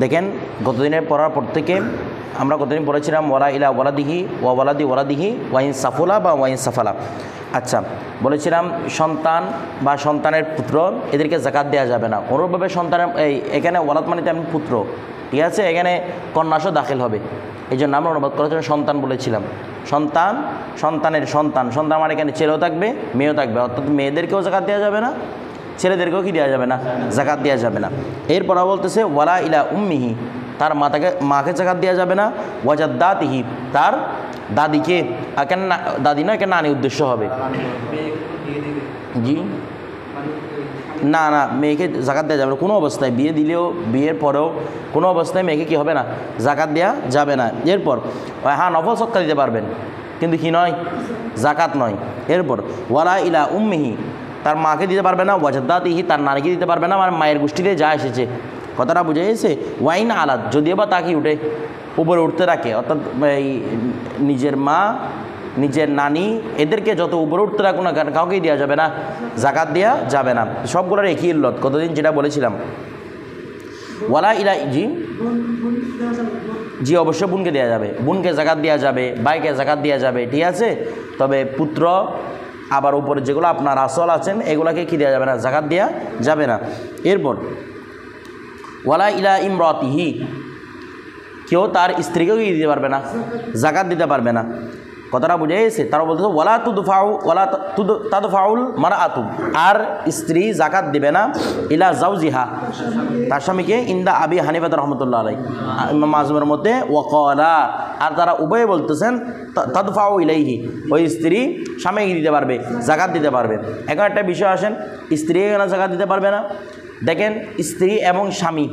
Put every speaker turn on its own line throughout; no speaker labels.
দেখেন গতদিনের পড়ার পর থেকে আমরা গতদিন পড়েছিলাম ওয়ালা ইলা ওয়ালাদিহি ওয়া ওয়ালাদি ওয়ালাদিহি ওয়াইন সাফুলা বা ওয়াইন সাফালা। আচ্ছা, বলেছিলাম সন্তান বা সন্তানের পুত্র এদেরকে জাকাত দেওয়া যাবে না। অনুরূপভাবে সন্তানের এখানে ওয়ালাদ মানে তেমন পুত্র, ঠিক আছে, এখানে কন্যাসও দাখিল হবে, এই জন্য আমরা অনুবাদ করার জন্য সন্তান বলেছিলাম। সন্তান, সন্তানের সন্তান, সন্তান মানে এখানে ছেলেও থাকবে মেয়েও থাকবে, অর্থাৎ মেয়েদেরকেও জাকাত দেওয়া যাবে না, ছেলেদেরকেও কি দেওয়া যাবে না, জাকাত দেওয়া যাবে না। এরপর বলতেছে ওয়ালা ইলা উম্মিহি, তার মাকে জাকাত দেওয়া যাবে না। ওয়াজাদ্দাতিহি, তার দাদিকে, কেন দাদি নয়, কেন নানি উদ্দেশ্য হবে। জি না না, মেয়েকে জাকাত দেওয়া যাবে না কোনো অবস্থায়, বিয়ে দিলেও বিয়ের পরেও কোনো অবস্থায় মেয়েকে কি হবে না, জাকাত দেওয়া যাবে না। এরপর হ্যাঁ নফল সৎকার দিতে পারবেন, কিন্তু কি নয়, জাকাত নয়। এরপর ওয়ালা ইলা উম্মিহি, তার মাকে দিতে পারবে না। ওয়াজাদ্দাতিহি, তার নানিকে দিতে পারবে না, আমার মায়ের গোষ্ঠীতে যা এসেছে, কথাটা বুঝে গেছে। ওয়াইন আলাদ, যদিও বা তাকে উঠে উপরে উঠতে রাখে, অর্থাৎ এই নিজের মা নিজের নানি এদেরকে যত উপরে উঠতে রাখো না কেন কাউকেই দেওয়া যাবে না, জাকাত দেওয়া যাবে না। সবগুলোর একই ইল্লত, কতদিন যেটা বলেছিলাম। ওয়ালা ইলা জি জি অবশ্যই বোনকে দেওয়া যাবে, বোনকে জাকাত দেওয়া যাবে, ভাইকে জাকাত দেওয়া যাবে, ঠিক আছে। তবে পুত্র আবার উপরে যেগুলো আপনার আসল আছেন এগুলাকে কি দেওয়া যাবে না, জাকাত দেওয়া যাবে না। এরপর ওয়ালা ইলা ইমরাতিহি, কেউ তার স্ত্রীকেও কি দিতে পারবে না, জাকাত দিতে পারবে না, কথাটা বুঝে গেছে। তারা বলতেছে ওয়ালা তুদফাউ ওয়ালা তাদফাউল মারআতু, আর স্ত্রী জাকাত দিবে না ইলা জাউজিহা, তার স্বামীকে, ইন্দা আবি হানিফা রহমতুল্লাহ আলাইহি ইমাম মাযহাবের মধ্যে ওয়াকালা, আর তারা উভয়ে বলতেছেন তাদফাউ ইলাইহি, ওই স্ত্রী স্বামীকে দিতে পারবে, জাকাত দিতে পারবে। এখন একটা বিষয় আসেন, স্ত্রী কেন জাকাত দিতে পারবে না? দেখেন স্ত্রী এবং স্বামী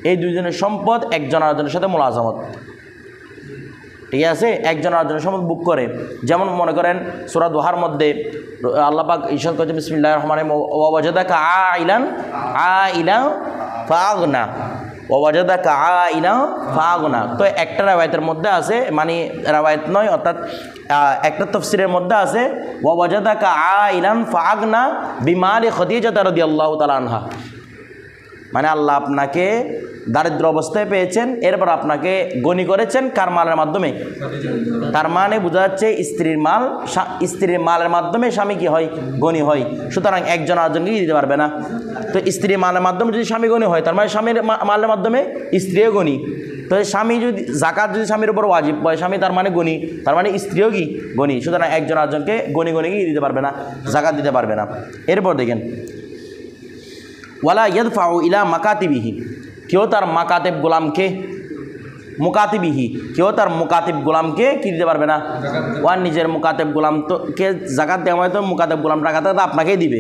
এই দুইজনের সম্পদ একজন আরেকজনের সাথে মুলাজামত, ঠিক আছে, একজন আরেকজনের সম্পদ বুক করে। যেমন মনে করেন সূরা দোহার মধ্যে আল্লাহ পাক ইরশাদ করেছেন বিসমিল্লাহির রহমানির রহিম, ওয়া ওয়াজাদাকা আইলান ফাগনা, ওয়া ওয়াজাদাকা আইলান ফাগনা। তো একটা রাওয়ায়াতের মধ্যে আছে, মানে রাওয়ায়াত নয়, অর্থাৎ একটা তাফসীরের মধ্যে আছে ওয়া ওয়াজাদাকা আইলান ফাগনা বিমালি খাদিজা রাদিয়াল্লাহু তাআলা আনহা, মানে আল্লাহ আপনাকে দারিদ্র অবস্থায় পেয়েছেন, এরপর আপনাকে গনি করেছেন কার মালের মাধ্যমে, তার মানে বোঝা যাচ্ছে স্ত্রীর মালের মাধ্যমে স্বামী কি হয়, গনি হয়। সুতরাং একজন আরেকজনকে দিতে পারবে না। তো স্ত্রীর মালের মাধ্যমে যদি স্বামী গনি হয়, তার মানে স্বামীর মালের মাধ্যমে স্ত্রীও গনি। তো স্বামী যদি জাকাত যদি স্বামীর উপর ওয়াজিব হয়, স্বামী তার মানে গনি, তার মানে স্ত্রীও কি গনি। সুতরাং একজন আরেকজনকে গনি গনি কি দিতে পারবে না, জাকাত দিতে পারবে না। এরপর দেখেন ওয়ালা ইয়াদফাউ ইলা মাকাতিবিহি, কেউ তার মাকাতেব গোলামকে, মুকাতিবিহি, কেউ তার মুকাতিব গোলামকে কি দিতে পারবে না, ওয়ার নিজের মুকাতেব গোলাম তো কে জাকাত দেওয়া হয়, তো মুকাতেব গোলাম টাকাটা তো আপনাকেই দিবে,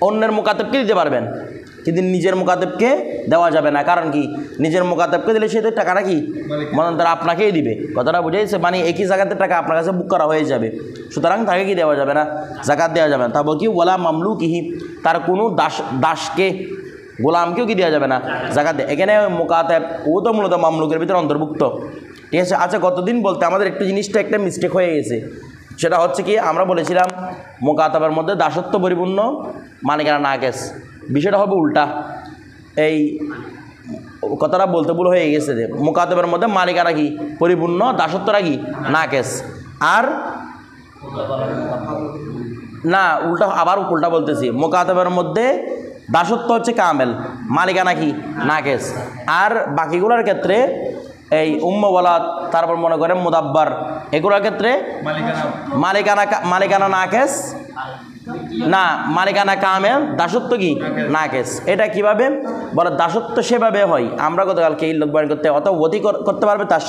অন্যের মুকাতেবকে দিতে পারবেন, কিন্তু নিজের মুকাতেবকে দেওয়া যাবে না। কারণ কি, নিজের মুকাতেবকে দিলে সে তো টাকাটা কি মতান্তরে আপনাকেই দিবে, কথাটা বুঝেছে, মানে একই জায়গাতে টাকা আপনার কাছে বুক করা হয়ে যাবে। সুতরাং তাকে কি দেওয়া যাবে না, জাকাত দেওয়া যাবে না। তারপর কি ওয়ালা মামলুকিহি, তার কোনো দাসকে গোলামকেও কি দেওয়া যাবে না, জাকাত দেয়। এখানে মুকাতেব ও তো মূলত মামলুকের ভিতরে অন্তর্ভুক্ত, ঠিক আছে। আচ্ছা, কতদিন বলতে আমাদের একটু জিনিসটা একটা মিস্টেক হয়ে গেছে, সেটা হচ্ছে কি আমরা বলেছিলাম মুকাতাবের মধ্যে দাসত্ব পরিপূর্ণ, মালিকানা নাকেস, বিষয়টা হবে উল্টা। এই কথাটা বলতে ভুল হয়ে গেছে যে মুকাতাবের মধ্যে মালিকানা কি পরিপূর্ণ, দাসত্বরা কি নাকেস, আর না উল্টা, আবার উল্টা বলতেছি, মুকাতাবের মধ্যে দাসত্ব হচ্ছে কামেল, মালিকানা কি নাকেস। আর বাকিগুলোর ক্ষেত্রে এই উম্মওয়ালাদ, তারপর মনে করেন মুদাব্বার, এগুলোর ক্ষেত্রে মালিকানা নাকেস না, মালিকানা কামেল, দাসত্ব কি নাকেস। এটা কিভাবে বলে, দাসত্ব সেভাবে হয়, আমরা গতকালকে এই লোক বয়ান করতে অত অতি করতে পারবে, তার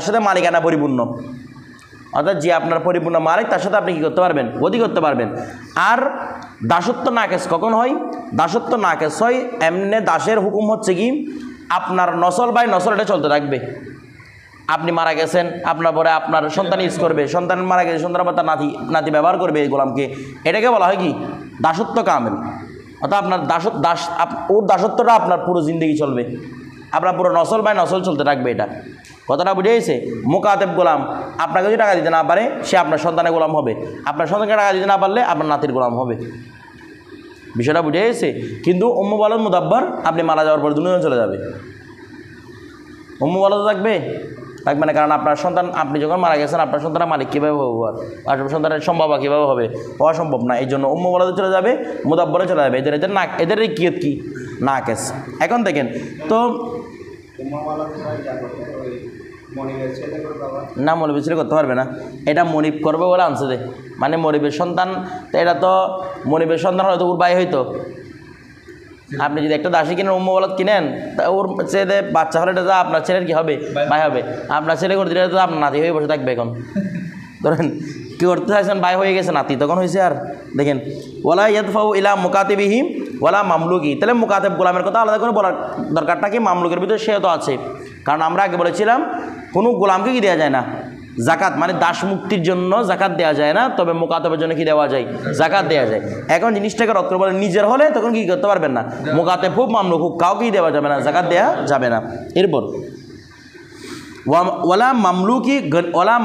সাথে মালিকানা পরিপূর্ণ, অর্থাৎ যে আপনার পরিপূর্ণ মালিক তার সাথে আপনি কী করতে পারবেন, অতি করতে পারবেন। আর দাসত্ব নাকেস কখন হয়, দাসত্ব নাকেস হয় এমনি দাসের হুকুম হচ্ছে কি আপনার নসল বাই নসল এটা চলতে থাকবে। আপনি মারা গেছেন, আপনার পরে আপনার সন্তান ইউজ করবে, সন্তান মারা গেছে সন্তান আবার তার নাতি ব্যবহার করবে এই গোলামকে, এটাকে বলা হয় কি দাসত্ব কামেল। অর্থাৎ আপনার ওর দাসত্বটা আপনার পুরো জিন্দগি চলবে, আপনার পুরো নসল বাই নসল চলতে থাকবে। এটা কথাটা বুঝে গেছে। মুকাতেব গোলাম আপনাকে যদি টাকা দিতে না পারে সে আপনার সন্তানের গোলাম হবে, আপনার সন্তানকে টাকা দিতে না পারলে আপনার নাতির গোলাম হবে। বিষয়টা বুঝে গেছে। কিন্তু উম্মু ওয়ালাদ মুদাব্বার আপনি মারা যাওয়ার পর দুনিয়া চলে যাবে, উম্মু ওয়ালাদ থাকবে থাকবে না, কারণ আপনার সন্তান আপনি যখন মারা গেছেন আপনার সন্তানের মালিক কীভাবে হবে, আর সন্তানের সম্ভব কীভাবে হবে, হওয়া সম্ভব না। এই জন্য উম্মু ওয়ালাদে চলে যাবে, মুদাব্বরে চলে যাবে। এদের না, এদের কিয়ত কি না কেস। এখন দেখেন তো না, মনিবের ছেলে করতে পারবে না, এটা মনিব করবে বলে আনছে দে, মানে মনিবের সন্তান, এটা তো মনিবের সন্তান হয়তো ওর ভাই হইতো। আপনি যদি একটা দাসী কিনেন, উম্মু ওয়ালাদ কিনেন, তা ওর ছেলে বাচ্চা হলে এটা আপনার ছেলের কি হবে, ভাই হবে। আপনার ছেলে করে দিলে তো আপনার নাতি হয়ে বসে থাকবে। এখন ধরেন কি করতে চাইছেন, ভাই হয়ে গেছে, নাতি তখন হয়েছে। আর দেখেন ওয়ালা ইয়াদফাউ ইলা মুকাতিবিহিম ওয়ালা মামলুকি, তাহলে মুকাতেব গোলামের কথা আলাদা করে বলার দরকারটা কি, মামলুকের ভিতরে সে তো আছে। কারণ আমরা আগে বলেছিলাম কোনো গোলামকে কি দেওয়া যায় না জাকাত, মানে দাস মুক্তির জন্য জাকাত দেওয়া যায় না, তবে মুকাতেবের জন্য কি দেওয়া যায়, জাকাত দেওয়া যায়। এখন জিনিসটাকে রক্ত বলে নিজের হলে তখন কি করতে পারবেন না, মুকাতেব হোক মামলুক হোক কাউকেই দেওয়া যাবে না, জাকাত দেওয়া যাবে না। এরপর ওয়ালা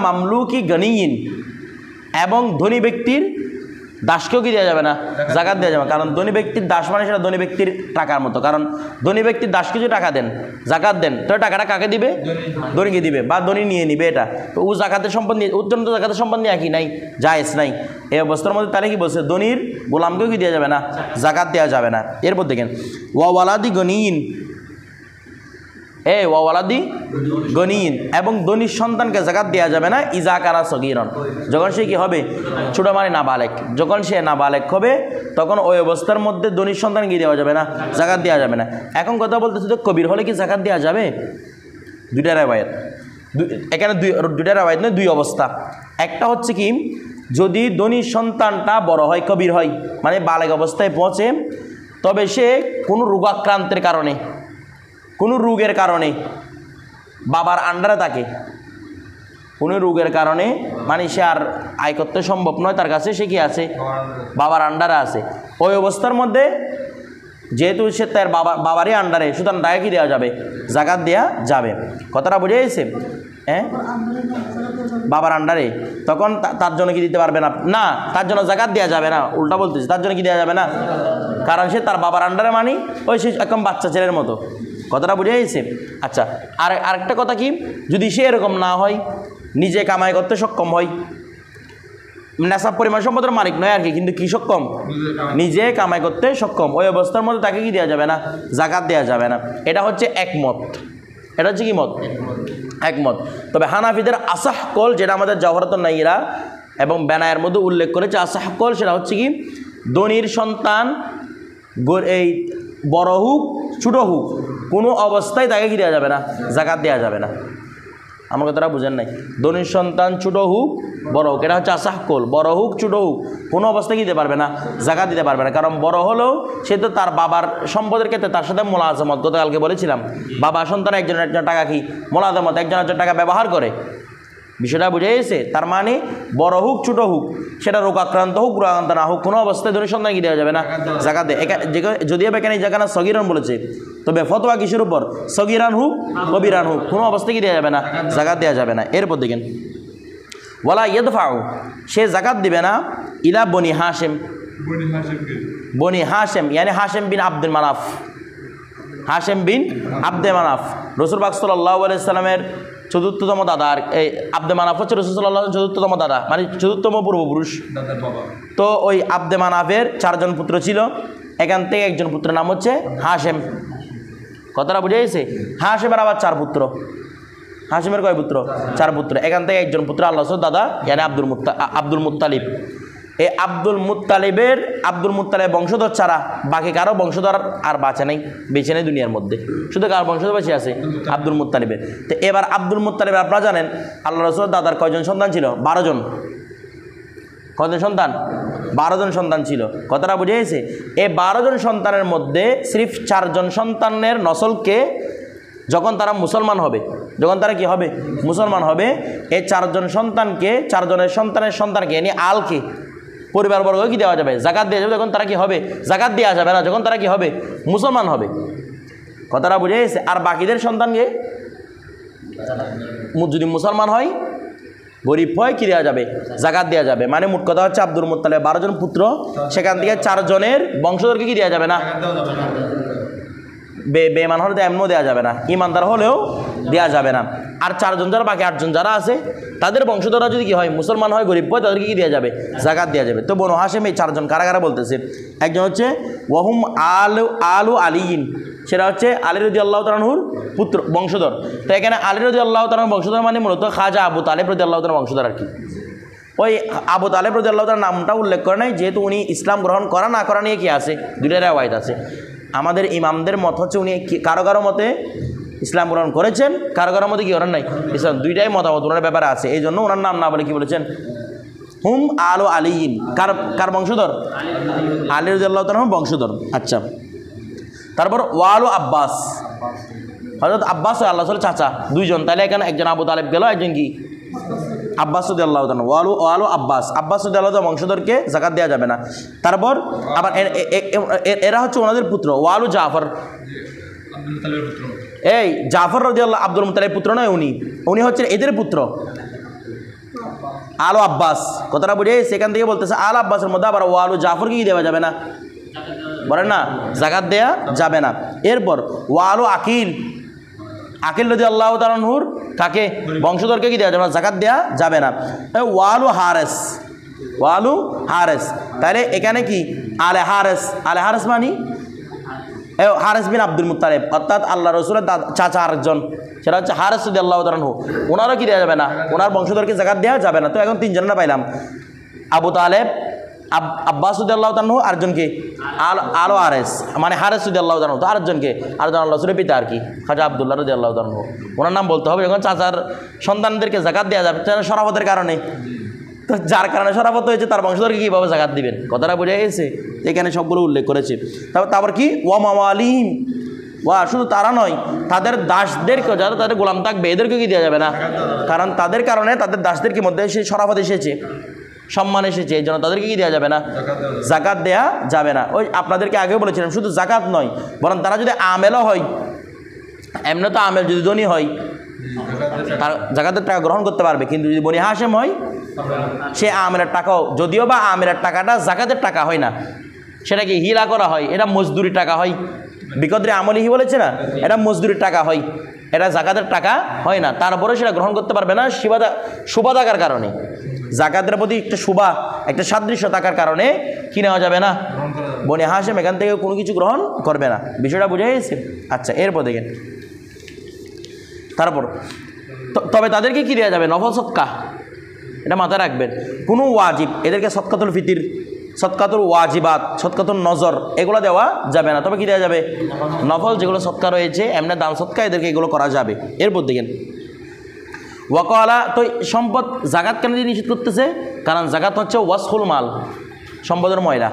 মামলুকি গনিয়িন, এবং ধনী ব্যক্তির দাসকেও কি দেওয়া যাবে না, জাকাত দেওয়া যাবে। কারণ ধনী ব্যক্তির দাস মানে সেটা ধনী ব্যক্তির টাকার মতো। কারণ ধনী ব্যক্তির দাসকে যদি টাকা দেন, জাকাত দেন, তো টাকাটা কাকে দিবে, ধনীকে দিবে, বা ধনী নিয়ে নিবে। এটা তো ও জাকাতের সম্পদ নিয়ে, অত্যন্ত জাকাতের সম্পদ নিয়ে একই নাই, জায়েজ নাই। এই অবস্থার মধ্যে তারা কি বলছে, ধনীর গোলামকেও কি দেওয়া যাবে না, জাকাত দেওয়া যাবে না। এরপর দেখেন ওয়ালাদি গনিয়িন, ওয়ালাদি গনিয়িন, এবং ধনীর সন্তানকে জাকাত দেওয়া যাবে না, ইজা কানা সগীরন, যখন সে কি হবে, ছোট মানে নাবালেক। যখন সে নাবালেক হবে তখন ওই অবস্থার মধ্যে ধনীর সন্তানকে দেওয়া যাবে না, জাকাত দেওয়া যাবে না। এখন কথা বলতেছি তো কবির হলে কি জাকাত দেওয়া যাবে? দুইটা রাওয়ায়াত, এখানে দুইটা রাওয়ায়াত নয়, দুই অবস্থা। একটা হচ্ছে কি, যদি ধনীর সন্তানটা বড় হয়, কবির হয়, মানে বালেক অবস্থায় পৌঁছে, তবে সে কোনো রোগাক্রান্তের কারণে, কোনো রোগের কারণে বাবার আন্ডারে থাকে, কোনো রোগের কারণে, মানে সে আর আয় করতে সম্ভব নয় তার কাছে, সে কি আছে, বাবার আন্ডারে আছে। ওই অবস্থার মধ্যে যেহেতু সে তার বাবারই আন্ডারে, সুতরাং তাকে কি দেওয়া যাবে, জাকাত দেওয়া যাবে। কথাটা বুঝে গেছে? হ্যাঁ, বাবার আন্ডারে, তখন তার জন্য কি দিতে পারবে না, না তার জন্য জাকাত দেওয়া যাবে না, উল্টা বলতেছি, তার জন্য কি দেওয়া যাবে না, কারণ সে তার বাবার আন্ডারে, মানে ওই সে একদম বাচ্চা ছেলের মতো। কথাটা বুঝে গেছে? আচ্ছা, আরেকটা কথা কি, যদি সে এরকম না হয়, নিজে কামাই করতে সক্ষম হয়, নেশাব পরিমাণ সম্পদের মালিক নয় আর কি, কিন্তু কি সক্ষম, নিজে কামাই করতে সক্ষম, ওই অবস্থার মধ্যে তাকে কি দেওয়া যাবে না, জাকাত দেওয়া যাবে না। এটা হচ্ছে একমত, এটা হচ্ছে কি মত, একমত। তবে হানাফিদের আসাহ কল, যেটা আমাদের জওহরাতুন নাইরা এবং বেনায়ের মধ্যে উল্লেখ করেছে আসাহ কল, সেটা হচ্ছে কি, ধনীর সন্তান এই বড় হোক ছোট হোক, কোনো অবস্থায় তাকে কি দেওয়া যাবে না, জাকাত দেওয়া যাবে না। আমার কথাটা বুঝেন নাই, ধনীর সন্তান ছোট হোক বড় হোক, এটা হচ্ছে আসাহ কল, বড় হোক ছোট হোক কোনো অবস্থায় কি দিতে পারবে না, জাকাত দিতে পারবে না। কারণ বড় হলেও সে তো তার বাবার সম্পদের ক্ষেত্রে তার সাথে মোলাজামত, গতকালকে বলেছিলাম, বাবা সন্তান একজন টাকা কি মোলাজামত, একজন টাকা ব্যবহার করে। বিষয়টা বুঝে গেছে? তার মানে বড় হোক ছোট হোক, সেটা রোগাক্রান্ত হোক রোগাক্রান্ত না হোক, কোনো অবস্থায় ধনী সন্তান কি দেওয়া যাবে না, জাকাত দেয়। যদিও এখানে এই জায়গাটা সগিরান বলেছে, তবে ফতোয়া কিসের উপর, সগিরান হোক কবিরান হোক, কোনো অবস্থায় কি দেওয়া যাবে না, জাকাত দেওয়া যাবে না। এরপর দেখেন ওয়ালা ইয়াদফাউ, সে জাকাত দিবে না, ইলা বনি হাশেম, বনি হাশেম ইয়ানি হাশেম বিন আব্দুল মানাফ, হাশেম বিন আব্দে মানাফ, রাসূল পাক সাল্লাল্লাহু আলাইহি সাল্লামের চতুর্থতম দাদা। আর এই আব্দে মানাফ হচ্ছে রাসূল সাল্লাল্লাহু আলাইহি ওয়াসাল্লাম চতুর্থতম দাদা, মানে চতুর্থতম পূর্বপুরুষ। তো ওই আব্দে মানাফের 4 জন পুত্র ছিল, এখান থেকে একজন পুত্রের নাম হচ্ছে হাশেম। কথাটা বুঝে গেছে? হাশেমের আবার 4 পুত্র। হাশেমের কয় পুত্র? 4 পুত্র। এখান থেকে একজন পুত্র আল্লাহ দাদা, ইয়ানি আব্দুল মুত্তালিব। এই আব্দুল মুত্তালিব বংশধর ছাড়া বাকি কারো বংশধর আর বেঁচে নেই দুনিয়ার মধ্যে, শুধু কার বংশধর বেঁচে আছে? আব্দুল মুত্তালিবের। তো এবার আব্দুল মুত্তালিবের আপনারা জানেন আল্লাহ রাসূল দাদার কয়জন সন্তান ছিল? 12 জন। কয়জন সন্তান? 12 জন সন্তান ছিল। কথাটা বুঝে গেছে? এই 12 জন সন্তানের মধ্যে সির্ফ 4 জন সন্তানের নসলকে যখন তারা মুসলমান হবে, যখন তারা কি হবে? মুসলমান হবে, এই 4 জন সন্তানকে, 4 জনের সন্তানকে এনে আলকে পরিবারবর্গ কি দেওয়া যাবে? জাকাত দেওয়া যাবে। যখন তারা কি হবে? জাকাত দেওয়া যাবে না, যখন তারা কি হবে? মুসলমান হবে। কথাটা বুঝে গেছে? আর বাকিদের সন্তানকে যদি মুসলমান হয় গরিব হয় কি দেওয়া যাবে? জাকাত দেওয়া যাবে। মানে মোট কথা হচ্ছে আব্দুল মুত্তালিব 12 জন পুত্র, সেখান থেকে 4 জনের বংশধরকে কি দেওয়া যাবে না? বেঈমান হলে তো এমনও দেওয়া যাবে না, ইমানদার হলেও দেওয়া যাবে না। আর 4 জন যারা, বাকি 8 জন যারা আছে তাদের বংশধররা যদি কি হয়, মুসলমান হয়, গরিব হয়, তাদেরকে কি দেওয়া যাবে? জাকাত দেওয়া যাবে। তো বনু হাশেম এই 4 জন কারা কারা বলতেছে? একজন হচ্ছে ওয়াহুম আলু আলিয়িন, সেটা হচ্ছে আলী রাদিয়াল্লাহু তাআলা আনহুর পুত্র বংশধর। তো এখানে আলী রাদিয়াল্লাহু তাআলা বংশধর মানে মূলত খাজা আবু তালেব রাদিয়াল্লাহু তাআলা বংশধর আর কি। ওই আবু তালেব রাদিয়াল্লাহু তাআলার নামটা উল্লেখ করে নাই, যেহেতু উনি ইসলাম গ্রহণ করা না করা নিয়ে কি আছে, দুইটা রিওয়ায়াত আছে। আমাদের ইমামদের মত হচ্ছে উনি কারো কারো মতে ইসলাম গ্রহণ করেছেন, কারো কারো মতে কি করেন নাই ইসলাম, দুইটাই মতামত ওনার ব্যাপারে আছে। এই জন্য ওনার নাম না বলে কি বলেছেন? হুম আলু আলিয়িন। কার বংশধর? আলী রাদিয়াল্লাহু তাআলার বংশধর। আচ্ছা, তারপর ওয়ালু আব্বাস, হযরত আব্বাস ও আল্লাহ রাসূলের চাচা, 2 জন। তাহলে এখানে একজন আবু তালেব গেল, একজন কি? আব্বাস রাদিয়াল্লাহু তাআলা। ওয়ালু আব্বাস রাদিয়াল্লাহু তাআলা বংশধরকে জাকাত দেওয়া যাবে না। তারপর আবার এরা হচ্ছে ওনাদের পুত্র। ওয়ালু জাফর, এই জাফর রাদিয়াল্লাহু আব্দুল মুত্তালিবের পুত্র নয়, উনি হচ্ছেন এদের পুত্র। আলো আব্বাস, কথাটা বুঝে সেখান থেকে বলতেছে আল আব্বাসের মধ্যে আবার ওয়ালু জাফরকে কি দেওয়া যাবে না? বলেন না, জাকাত দেয়া যাবে না। এরপর ওয়ালু আকিল রাদিয়াল্লাহু তাআলা আনহুর কাকে? বংশধরকে কি দেওয়া যাবে না? জাকাত দেয়া যাবে না। ওয়ালু হারেস, তাহলে এখানে কি আলে হারেস মানে হারেস বিন আব্দুল মুত্তালিব, অর্থাৎ আল্লাহ রসুলের চাচা আরেকজন, সেটা হচ্ছে হারেস রাদিয়াল্লাহু তাআলা আনহু। ওনারও কি দেওয়া যাবে না? ওনার বংশধরকে জাকাত দেওয়া যাবে না। তো এখন 3 জনের পাইলাম, আবু তালেব, আব্বাস রাদিয়াল্লাহু তাআলা আনহু, আরেকজনকে আলো হারেস, মানে হারেস রাদিয়াল্লাহু তাআলা আনহু। তো আরেকজনকে আল্লাহ রসুলের পিতা আর কি, খাজা আব্দুল্লাহ রাদিয়াল্লাহু তাআলা আনহু। ওনার নাম বলতে হবে। যখন চাচার সন্তানদেরকে জাকাত দেওয়া যাবে শরাফতের কারণে, তো যার কারণে শরাফত হয়েছে তার বংশধরকে কীভাবে জাকাত দিবেন? কথাটা বোঝা গেছে? এখানে সবগুলো উল্লেখ করেছে। তারপর কি ওয়া মাওয়ালিহিম, শুধু তারা নয়, তাদের দাসদেরকেও, যারা তাদের গোলাম থাকবে এদেরকে কি দেওয়া যাবে না? কারণ তাদের কারণে তাদের দাসদের কি মধ্যে সেই শরাফত এসেছে, সম্মান এসেছে, এই জন্য তাদেরকে কি দেওয়া যাবে না? জাকাত দেয়া যাবে না। ওই আপনাদেরকে আগেও বলেছিলাম, শুধু জাকাত নয়, বরং তারা যদি আমেলও হয়, এমনি তো আমেল যদি ধনী হয় তার জাকাতের টাকা গ্রহণ করতে পারবে, কিন্তু যদি বনি হাশেম হয় সে আমেলের টাকাও, যদিও বা আমেলের টাকাটা জাকাতের টাকা হয় না, সেটা কি হিলা করা হয়, এটা মজদুরি টাকা হয়। বিকদ্রে আমলিহি বলেছে না, এটা মজদুরির টাকা হয়, এটা জাকাতের টাকা হয় না। তারপরে সেটা গ্রহণ করতে পারবে না শুভা থাকার কারণে, জাকাতের প্রতি একটা সাদৃশ্য থাকার কারণে কি নেওয়া যাবে না? বনি হাশেম এখান থেকে কোনো কিছু গ্রহণ করবে না। বিষয়টা বুঝে গেছে? আচ্ছা, এরপর দেখেন, তারপর তবে তাদেরকে কি দেওয়া যাবে? নফল সদকা, এটা মাথায় রাখবেন। কোনো ওয়াজিব, এদেরকে সদকাতুল ফিতির, সদকাতুল ওয়াজিবাত, সদকাতুল নজর, এগুলো দেওয়া যাবে না। তবে কি দেওয়া যাবে? নফল যেগুলো সদকা রয়েছে, এমনি দান সদকা, এদেরকে এগুলো করা যাবে। এরপর দেখেন ওয়াকালা, তো সম্পদ জাকাত কেন দিয়ে নিষেধ করতেছে? কারণ জাকাত হচ্ছে ওয়াসফুল মাল, সম্পদের ময়লা।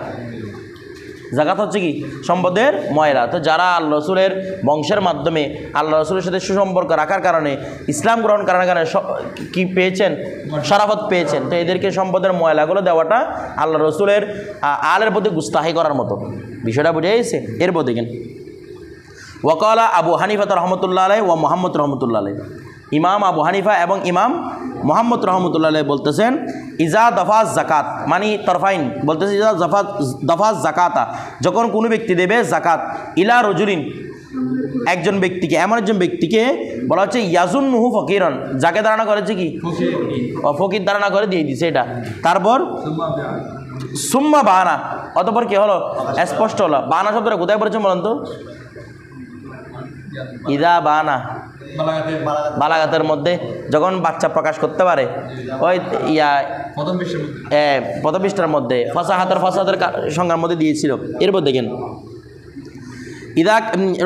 জাকাত হচ্ছে কি? সম্পদের ময়লা। তো যারা আল্লাহ রসুলের বংশের মাধ্যমে আল্লাহ রসুলের সাথে সুসম্পর্ক রাখার কারণে, ইসলাম গ্রহণ করার কারণে কি পেয়েছেন? শরাফত পেয়েছেন। তো এদেরকে সম্পদের ময়লাগুলো দেওয়াটা আল্লাহ রসুলের আলের প্রতি গুস্তাহি করার মতো। বিষয়টা বুঝে গেছে? এরপর দেখেন ওয়াকালা আবু হানিফা রহমতুল্লাহ আলাইহি ওয়া মুহাম্মদ রহমতুল্লাহ আলাইহি, ইমাম আবু হানিফা এবং ইমাম মুহাম্মদ রহমতুল্লাহ আলাইহি বলতেছেন ইজা দফাজ জাকাত, মানে তরফাইন বলতেছে ইজা দফাজ জাকাতা, যখন কোনো ব্যক্তি দেবে জাকাত, ইলা রজুলিন, একজন ব্যক্তিকে, এমন একজন ব্যক্তিকে বলা হচ্ছে ইয়াজুন্নুহু ফকিরন, যাকে ধারণা করেছে কি? ফকির ধারণা করে দিয়ে দিছে এটা। তারপর সুম্মা বাহানা, অতপর কি হলো? স্পষ্ট হলো। বাহানা শব্দটা কোথায় পড়েছে বলেন তো? ইদা বাহানা, বালাগাতের মধ্যে যখন বাচ্চা প্রকাশ করতে পারে, ওই প্রথম পৃষ্ঠার মধ্যে ফাসাহাতের সংজ্ঞার মধ্যে দিয়েছিল। এরপর দেখেন ইদা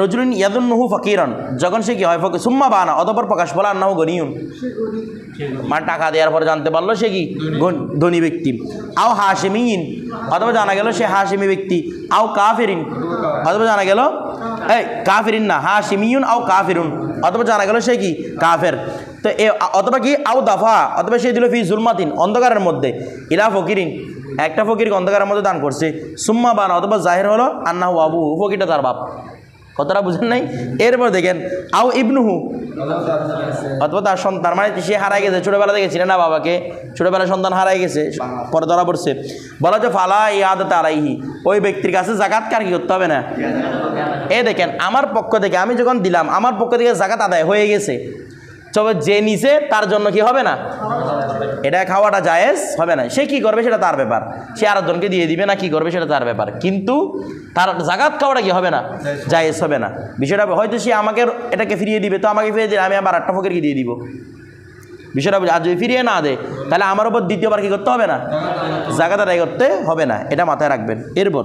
রজুলিন ইয়াদুন্নুহু ফকিরন, যখন সে কি হয়? ফকির। সুম্মা বানা, অতঃপর প্রকাশ বলা আন্নাহু গনিয়ুন, মানে টাকা দেওয়ার পরে জানতে পারলো সে কি? ধনী ব্যক্তি। আও হাশিমিন, অথবা জানা গেল সে হাশিমি ব্যক্তি। আও কাফিরিন, অথবা জানা গেল কাফিরিন না, হাশিমিউন আও কাফিরুন, অথবা জানা গেল সে কি? কাফের। তো অথবা কি? আও দাফা, অথবা সে দিল ফি জুলমাতিন, অন্ধকারের মধ্যে, ইলা ফকিরিন, একটা ফকিরকে অন্ধকারের মধ্যে দান করছে। সুম্মা বানা, অথবা জাহির হলো আন্নাহু আবু, ফকিরটা তার বাপ। কতটা বুঝেন নাই? এরপর দেখেন আও ইবনুহু, অথবা তার সন্তান, মানে সে হারাই গেছে, ছোটোবেলা থেকে ছিলেন না বাবাকে, ছোটোবেলায় সন্তান হারাই গেছে, পরে ধরা পড়ছে। বলা হচ্ছে ফালা ইয়াদাত আলাইহি, ওই ব্যক্তির কাছে জাকাত কার কি করতে হবে না। দেখেন আমার পক্ষ থেকে আমি যখন দিলাম, আমার পক্ষ থেকে জাকাত আদায় হয়ে গেছে, তবে যে নিছে তার জন্য কি হবে না, এটা খাওয়াটা জায়েজ হবে না। সে কি করবে সেটা তার ব্যাপার, সে আরেকজনকে দিয়ে দিবে না কি করবে সেটা তার ব্যাপার, কিন্তু তার জাকাত খাওয়াটা কি হবে না, জায়েজ হবে না। বিষয়টা হয়তো সে আমাকে এটাকে ফিরিয়ে দিবে, তো আমাকে ফিরিয়ে দিলে আমি আবার আটটা ফকিরকে দিয়ে দিব, বিষয়টা বুঝে। আর যদি ফিরিয়ে না দেয় তাহলে আমার উপর দ্বিতীয়বার কি করতে হবে না, জাকাত আদায় করতে হবে না, এটা মাথায় রাখবেন। এরপর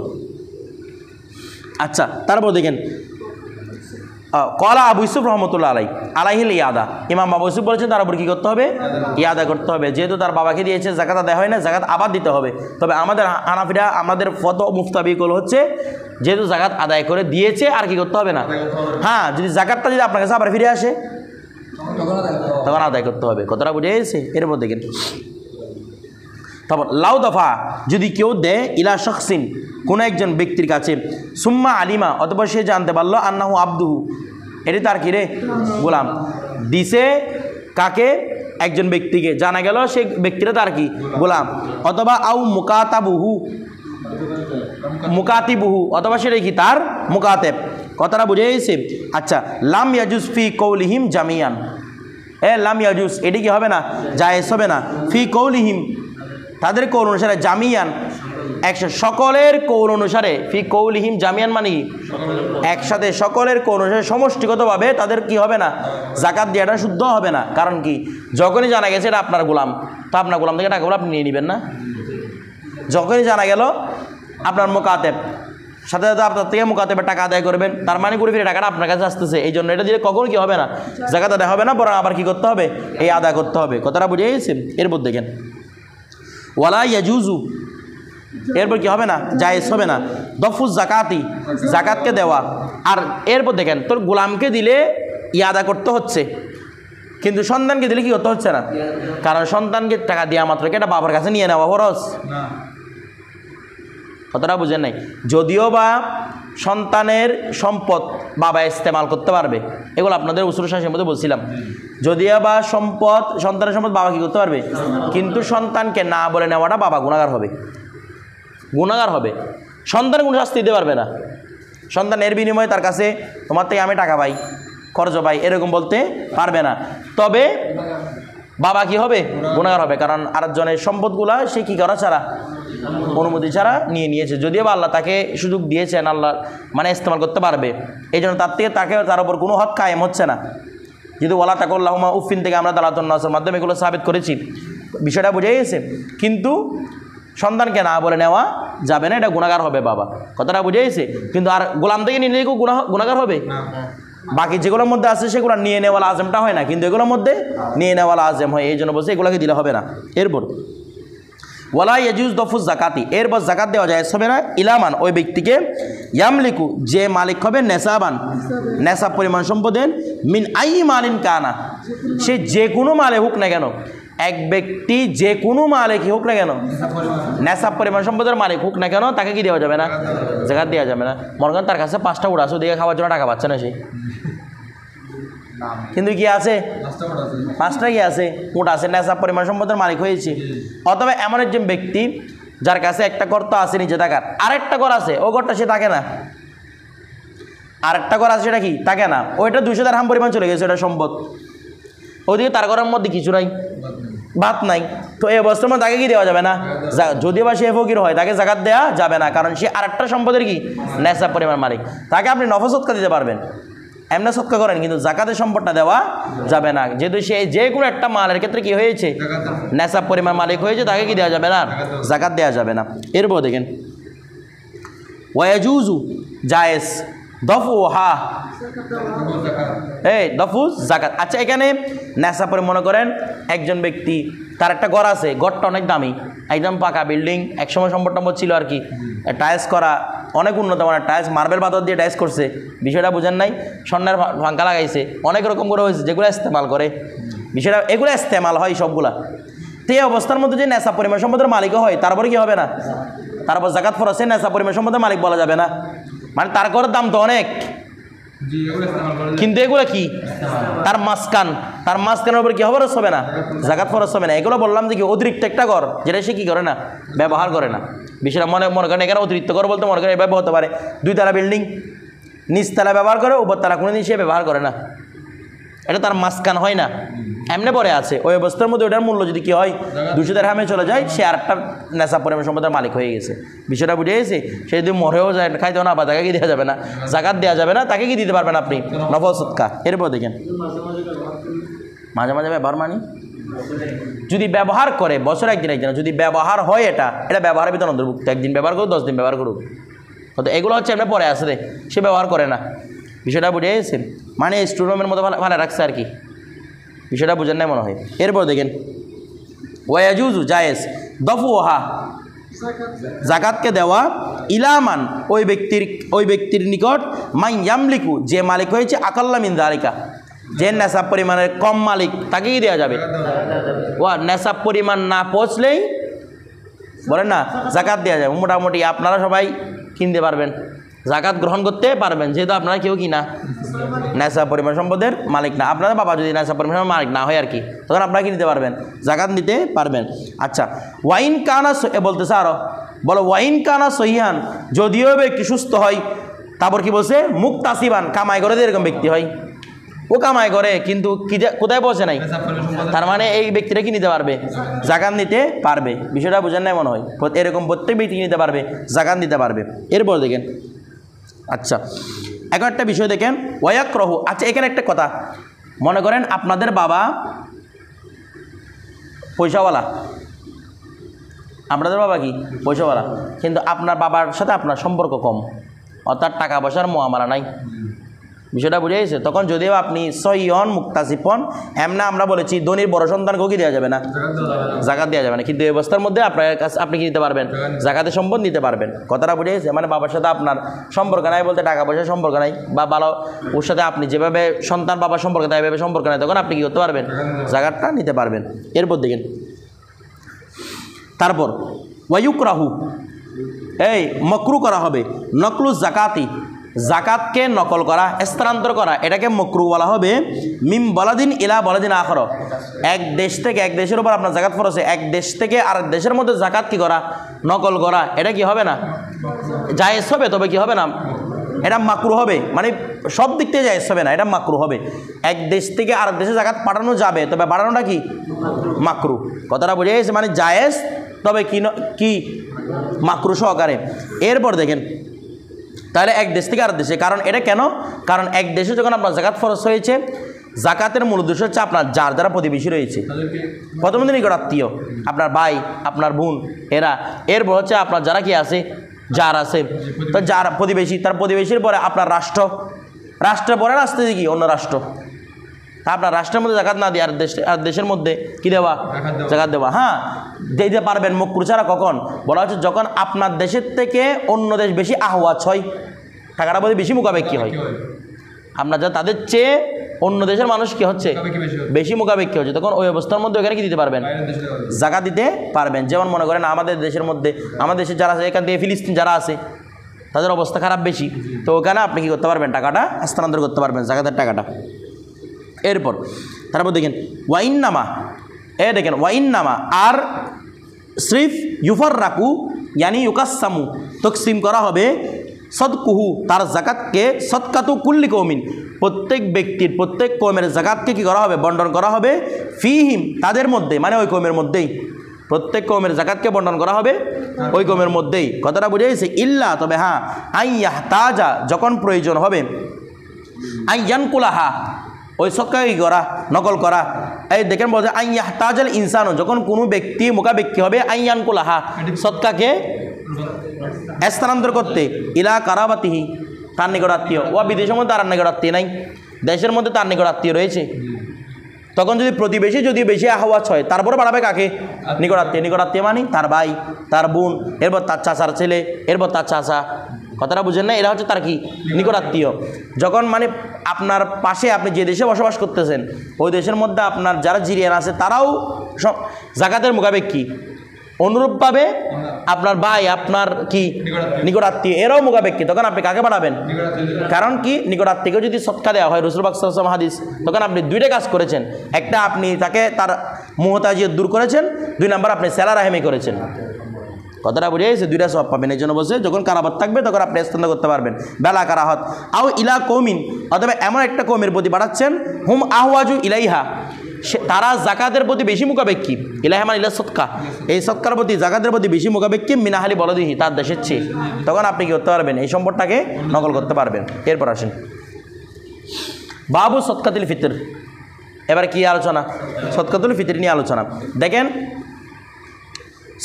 আচ্ছা, তারপর দেখেন কলা আবু ইউসুফ রহমতুল্লাহ আলাইহিল ইয়াদা, ইমাম আবু ইউসুফ বলেছেন তার উপর কী করতে হবে, ইয়াদা করতে হবে। যেহেতু তার বাবাকে দিয়েছে, জাকাত আদায় হয় না, জাকাত আবার দিতে হবে। তবে আমাদের হানাফিরা, আমাদের ফতো মুফতাবিকুল হচ্ছে যেহেতু জাকাত আদায় করে দিয়েছে আর কি করতে হবে না। হ্যাঁ, যদি জাকাতটা যদি আপনার কাছে আবার ফিরে আসে তখন আদায় করতে হবে। কতটা বুঝে গেছে? এরপর দেখেন তারপর লাউ দফা, যদি কেউ দেয় ইলা শখসিন, কোনো একজন ব্যক্তির কাছে, সুম্মা আলিমা, অথবা সে জানতে পারলো আন্নাহু আব্দুহু, এটি তার কি রে, গোলাম। দিছে কাকে, একজন ব্যক্তিকে, জানা গেল সে ব্যক্তিটা তার কি গোলাম। অথবা আউ মুকাতিবুহু, অথবা সেটাই কি তার মুকাতেব। কথাটা বুঝে গেছে? আচ্ছা, লাম ইয়াজুজ ফি কৌলিহিম জামিয়ান, লাম ইয়াজুজ, এটি কি হবে না, জায়েজ হবে না। ফি কৌলিহিম, তাদের কৌল অনুসারে, জামিয়ান একসাথে, সকলের কৌল অনুসারে। ফি কৌলিহিম জামিয়ান মানে কি, একসাথে সকলের কৌল অনুসারে, সমষ্টিগতভাবে তাদের কি হবে না, জাকাত দেওয়াটা শুদ্ধ হবে না। কারণ কি, যখনই জানা গেছে এটা আপনার গোলাম, তো আপনার গোলাম থেকে টাকাগুলো আপনি নিয়ে নেবেন না। যখনই জানা গেল আপনার মুকাতেব, সাথে সাথে আপনার থেকে মুকাতেবের টাকা আদায় করবেন, তার মানে ঘুরে ফিরে টাকাটা আপনার কাছে আসতেছে, এই জন্য এটা দিলে কখনো কি হবে না, জাকাত আদায় হবে না, বরং আবার কি করতে হবে, এই আদায় করতে হবে। কথাটা বুঝে গেছে? এরপর দেখেন ওয়ালা ইয়াজুজু, এরপর কি হবে না, জায়েজ হবে না। দফুজ জাকাতি, জাকাতকে দেওয়া। আর এরপর দেখেন তোর গোলামকে দিলে আদা করতে হচ্ছে, কিন্তু সন্তানকে দিলে কি করতে হচ্ছে না, কারণ সন্তানকে টাকা দেওয়া মাত্র কি এটা বাবার কাছে নিয়ে নেওয়া খরচ। কতটা বুঝেন নাই? যদিও বা সন্তানের সম্পদ বাবা ইস্তেমাল করতে পারবে, এগুলো আপনাদের উসুল শাসের মধ্যে বলছিলাম। যদিও বা সম্পদ, সন্তানের সম্পদ বাবা কি করতে পারবে, কিন্তু সন্তানকে না বলে নেওয়াটা বাবা গুনাহগার হবে, গুনাহগার হবে। সন্তান কোনো শাস্তি দিতে পারবে না। সন্তান এর বিনিময়ে তার কাছে তোমার থেকে আমি টাকা পাই, খরচ পাই, এরকম বলতে পারবে না। তবে বাবা কি হবে, গুনাহগার হবে, কারণ আরেকজনের সম্পদগুলা সে কি করা ছাড়া, অনুমতি ছাড়া নিয়ে নিয়েছে। যদিও বা আল্লাহ তাকে সুযোগ দিয়েছেন, আল্লাহ মানে ইস্তেমাল করতে পারবে, এই জন্য তার উপর কোনো হক কায়েম হচ্ছে না। যেহেতু ওয়ালা তাকুল্লাহুমা উফিন থেকে আমরা দালাতুন নাসের মাধ্যমে এগুলো সাবিত করেছি, বিষয়টা বুঝে গেছে। কিন্তু সন্তানকে না বলে নেওয়া যাবে না, এটা গুনাহগার হবে বাবা। কথাটা বুঝে গেছে? কিন্তু আর গোলাম থেকে নিয়ে নিলে গুনাহগার হবে। বাকি যেগুলোর মধ্যে আছে সেগুলো নিয়ে নেওয়া আজমটা হয় না, কিন্তু এগুলোর মধ্যে নিয়ে নেওয়া আজম হয়, এই জন্য বলছে এগুলোকে দিলে হবে না। এরপর ওয়ালা ইয়াজুজ দফুজ জাকাতি, এরপর জাকাত দেওয়া যায় হবে না ইলামান, ওই ব্যক্তিকে ইয়ামলিকু, যে মালিক হবে নেসাবান, নেসাব পরিমাণ সম্পদের, মিন আই মালিন কানা, সে যে কোনো মালে হোক না কেন, এক ব্যক্তি যে কোনো মালিক হোক না কেন, নেসাব পরিমাণ সম্পদের মালিক হোক না কেন, তাকে কি দেওয়া যাবে না, জাকাত দেওয়া যাবে না। মনে করেন তার কাছে 5টা উট আছে, ওদিকে খাওয়ার জন্য টাকা পাচ্ছে না সে, কিন্তু কি আছে, 5টা কি আছে, উট আছে, নেসাব পরিমাণ সম্পদের মালিক হয়েছে। অথবা এমন একজন ব্যক্তি যার কাছে একটা ঘর তো আছে নিজে থাকার, আরেকটা ঘর আছে, ও ঘরটা সে থাকে না, আরেকটা ঘর আছে সেটা কি থাকে না, ওইটা 200 দিরহাম পরিমাণ চলে গেছে, ওটা সম্পদ। ওদিকে তার ঘরের মধ্যে কিছু নাই, ভাত নাই, তো এই অবস্থার মধ্যে তাকে কি দেওয়া যাবে না, যদিও বা সে ফকির হয় তাকে জাকাত দেওয়া যাবে না, কারণ সে আরেকটা সম্পদের কি নেসাব পরিমাণ মালিক। তাকে আপনি নফল সদকা দিতে পারবেন, এমনি সদকা করেন, কিন্তু জাকাতের সম্পদটা দেওয়া যাবে না। যেহেতু সে যে কোনো একটা মালের ক্ষেত্রে কি হয়েছে, নেসাব পরিমাণ মালিক হয়েছে, তাকে কি দেওয়া যাবে না, জাকাত দেওয়া যাবে না। এরপর দেখেন ওয়াজুজু জায়েজ দফুহা, দফুজ জাকাত। আচ্ছা, এখানে নেশা পরে মনে করেন একজন ব্যক্তি তার একটা ঘর আছে, ঘরটা অনেক দামি, একদম পাকা বিল্ডিং, একসময় সম্পদ ছিল আর কি, টাইলস করা, অনেক উন্নত মানের টাইলস, মার্বেল পাথর দিয়ে টাইলস করছে, বিষয়টা বুঝেন নাই, স্বর্ণের ফাঙ্কা লাগাইছে, অনেক রকম করে হয়েছে, যেগুলো ইস্তেমাল করে, বিষয়টা এগুলো ইস্তেমাল হয় সবগুলা। তো এই অবস্থার মধ্যে যে নেশা পরিমাণ সম্পদের মালিকও হয়, তারপরে কি হবে না, তারপর জাকাত ফরজ, নেশা পরিমাণ সম্পদের মালিক বলা যাবে না, মানে তার ঘরের দাম তো অনেক, কিন্তু এগুলো কি তার মাঝখানের উপর কি খরচ হবে না, জাকাত খরচ হবে না। এগুলো বললাম যে কি অতিরিক্ত একটা ঘর যেটা সে কি করে না, ব্যবহার করে না। বিষয়টা মনে করেন এখানে অতিরিক্ত ঘর বলতে মনে করেন এভাবে হতে পারে 2 তলা বিল্ডিং, নিচতলা ব্যবহার করে, উপরতলা কোনোদিন সে ব্যবহার করে না, এটা তার মাঝখান হয় না, এমনি পরে আছে। ওই অবস্থার মধ্যে ওটার মূল্য যদি কি হয় 200 দিরহামে চলে যায়, সে আরেকটা নেশা পরিমাণ সম্পদের মালিক হয়ে গেছে। বিষয়টা বুঝে গেছে। সে যদি মরেও যায় খাইতেও না, বা তাকে কি দেওয়া যাবে না, জাকাত দেওয়া যাবে না, তাকে কি দিতে পারবেন আপনি, নফল সদকা। এরপর দেখেন মাঝে মাঝে ব্যবহার মানি যদি ব্যবহার করে বছর একদিন যদি ব্যবহার হয়, এটা ব্যবহারের ভিতরে অন্তর্ভুক্ত। একদিন ব্যবহার করুক, 10 দিন ব্যবহার করুক, তো এগুলো হচ্ছে এমনি পরে আসে, সে ব্যবহার করে না। বিষয়টা বুঝে গেছেন, মানে স্টুডেন্টের মতো ভালো রাখছে আর কি, বিষয়টা বুঝেন না মনে হয়। এরপর দেখেন ওয়াজুজু জায়েজ দফুহা জাকাতকে দেওয়া ইলামান ওই ব্যক্তির নিকট মাই ইয়ামলিকু যে মালিক হয়েছে আকাল্লা মিন যালিকা, যে নেশাব পরিমাণের কম মালিক তাকেই দেওয়া যাবে। ওয়া নেশাব পরিমাণ না পৌঁছলেই বলেন না জাকাত দেওয়া যাবে। মোটামুটি আপনারা সবাই কিনতে পারবেন, জাকাত গ্রহণ করতে পারবেন, যেহেতু আপনারা কেউ কিনা নেশা পরিমাণ সম্পদের মালিক না। আপনাদের বাবা যদি নেশা পরিমাণ মালিক না হয় আর কি, তখন আপনারা কি নিতে পারবেন, জাকাত নিতে পারবেন। আচ্ছা, ওয়াইন কানা বলতেছে আরো, বলো ওয়াইন কানা সহিহান, যদিও ব্যক্তি সুস্থ হয়, তারপর কি বলছে মুক্তাসিবান, কামাই করে এরকম ব্যক্তি হয়, ও কামাই করে কিন্তু কি কোথায় পৌঁছে নাই, তার মানে এই ব্যক্তিটা কি নিতে পারবে, জাকাত নিতে পারবে। বিষয়টা বুঝেন নাই মনে হয়। এরকম প্রত্যেক ব্যক্তি নিতে পারবে, জাকাত নিতে পারবে। এরপর দেখেন আচ্ছা এখন একটা বিষয় দেখেন ওয়াকরাহু। আচ্ছা এখানে একটা কথা, মনে করেন আপনাদের বাবা পয়সাওয়ালা, আপনাদের বাবা কি পয়সাওয়ালা, কিন্তু আপনার বাবার সাথে আপনার সম্পর্ক কম, অর্থাৎ টাকা পয়সার মুআমালা নাই। বিষয়টা বুঝে গেছে। তখন যদিও আপনি সহিহন মুক্তাসিফন, এমনা আমরা বলেছি ধনীর বড় সন্তানকেও কি দেওয়া যাবে না, জাকাত দেওয়া যাবে না, কিন্তু এই অবস্থার মধ্যে আপনার কাছে আপনি কি নিতে পারবেন, জাকাতের সম্পদ নিতে পারবেন। কথাটা বুঝে গেছে। মানে বাবার সাথে আপনার সম্পর্ক নাই বলতে টাকা পয়সার সম্পর্ক নাই, বা ভালো ওর সাথে আপনি যেভাবে সন্তান বাবার সম্পর্ক নাই এভাবে সম্পর্ক নাই, তখন আপনি কি করতে পারবেন, জাকাতটা নিতে পারবেন। এরপর দেখেন তারপর ওয়ায়ুকরাহু, এই মকরু করা হবে নকলু জাকাতি, জাকাতকে নকল করা, স্থানান্তর করা, এটাকে মকরু বলা হবে। মিম বলাদিন ইলা বলাদিন আখর, এক দেশ থেকে এক দেশের উপর আপনার জাকাত ফরজ, এক দেশ থেকে আরেক দেশের মধ্যে জাকাত কি করা, নকল করা, এটা কি হবে না, জায়েজ হবে, তবে কি হবে না, এটা মাকরু হবে। মানে সব দিক থেকে জায়েজ হবে না, এটা মাকরু হবে। এক দেশ থেকে আরেক দেশে জাকাত পাঠানো যাবে, তবে পাঠানোটা কি মাকরু। কথাটা বুঝে গেছে, মানে জায়েজ তবে কি মাকরু সহকারে। এরপর দেখেন তাহলে এক দেশ থেকে আরেক দেশে, কারণ এটা কেন, কারণ এক দেশে যখন আপনার জাকাত ফরজ হয়েছে, জাকাতের মূল উদ্দেশ্য হচ্ছে আপনার যার যারা প্রতিবেশী রয়েছে, প্রথমত নিকট আত্মীয়, আপনার ভাই, আপনার বোন, এরা, এরপর হচ্ছে আপনার যারা কি আছে, যার আছে, তো যার প্রতিবেশী, তার প্রতিবেশীর পরে আপনার রাষ্ট্রের পরে আসতে কি অন্য রাষ্ট্র, তা আপনার রাষ্ট্রের মধ্যে জাকাত না দিয়ে আর দেশের মধ্যে কি দেওয়া, জাকাত দেওয়া। হ্যাঁ দিতে পারবেন মকরু ছাড়া। কখন বলা হচ্ছে, যখন আপনার দেশের থেকে অন্য দেশ বেশি আহওয়াজ হয়, টাকাটা বলতে বেশি মুখাপেক্ষি হয়, আপনার যা তাদের চেয়ে অন্য দেশের মানুষ কি হচ্ছে, বেশি মুখাপেক্ষি হচ্ছে, তখন ওই অবস্থার মধ্যে ওখানে কি দিতে পারবেন, জাকাত দিতে পারবেন। যেমন মনে করেন আমাদের দেশের মধ্যে, আমাদের দেশে যারা আছে, এখান থেকে ফিলিস্তিন যারা আছে, তাদের অবস্থা খারাপ বেশি, তো ওখানে আপনি কী করতে পারবেন, টাকাটা স্থানান্তর করতে পারবেন, জাকাতের টাকাটা। এরপর তারপর দেখেন ওয়াইন্নামা, দেখেন ওয়াইন্নামা, আর সিফ ইউফার রাকু ইয়ানি ইউকাসামু, তকসিম করা হবে, সদকুহু তার জাকাতকে, সদকাতু কুল্লি কৌমিন প্রত্যেক ব্যক্তির প্রত্যেক কৌমের জাকাতকে কী করা হবে, বন্টন করা হবে, ফিহিম তাদের মধ্যে, মানে ওই কৌমের মধ্যেই, প্রত্যেক কৌমের জাকাতকে বন্টন করা হবে ওই কৌমের মধ্যেই। কথাটা বুঝে গেছে। ইল্লা তবে হ্যাঁ, আইয়াহতাজা যখন প্রয়োজন হবে, আইয়ানকুলাহা ওই সৎকাকে করা, নকল করা। এই দেখেন বলছে আইয়াহতাজাল ইনসানও, যখন কোনো ব্যক্তি মোকাবেক্ষি হবে, আইয়ানকুলাহা সৎকাকে স্থানান্তর করতে, ইলা কারাবাতিহি তার নিকট আত্মীয়, ও বিদেশের মধ্যে তার নিকট আত্মীয় নাই, দেশের মধ্যে তার নিকট আত্মীয় রয়েছে, তখন যদি প্রতিবেশী যদি বেশি আহওয়াজ হয়, তারপরে বাড়াবে কাকে, নিকট আত্মীয়। নিকট আত্মীয় মানে তার ভাই, তার বোন, এরপর তার চাচার ছেলে, এরপর তার চাচা। কথাটা বুঝেন না, এরা হচ্ছে তার কি নিকট আত্মীয়। যখন মানে আপনার পাশে আপনি যে দেশে বসবাস করতেছেন, ওই দেশের মধ্যে আপনার যারা জিরিয়ান আছে, তারাও সব জাকাতের মোকাবেক্ষি, অনুরূপভাবে আপনার ভাই, আপনার কি নিকটাত্মীয়, এরাও মুখাপেক্ষী, তখন আপনি কাকে পাঠাবেন? কারণ কি, নিকটাত্মীয়কে যদি সৎকা দেওয়া হয়, রাসূল পাক সাল্লাল্লাহু আলাইহি ওয়াসাল্লাম হাদিস, তখন আপনি দুইটা কাজ করেছেন। একটা, আপনি তাকে তার মুহতাজিয়ত দূর করেছেন, 2 নাম্বার আপনি সেলা রাহেমি করেছেন। কথাটা বুঝে গেছে? 2টা সওয়াব পাবেন। এই জন্য বলছে যখন কারাবাত থাকবে তখন আপনি ইস্তেন্দ করতে পারবেন। বেলা কারাহত আও ইলা কৌমিন, অথবা এমন একটা কৌমের প্রতি পাঠাচ্ছেন, হুম আহওয়াজু ইলাইহা, তারা জাকাতের প্রতি বেশি মুখাপেক্ষী। ইলাইহা মানে ইলা সদকা, এই সদকার প্রতি, জাকাতের প্রতি বেশি মুখাপেক্ষী, মিনাহালি বলদিহি, তার দেশের চেয়ে। তখন আপনি কি করতে পারবেন? এই সম্পদটাকে নকল করতে পারবেন। এরপর আসেন বাবু সদকাতুল ফিতর। এবার কি আলোচনা? সদকাতুল ফিতর নিয়ে আলোচনা। দেখেন,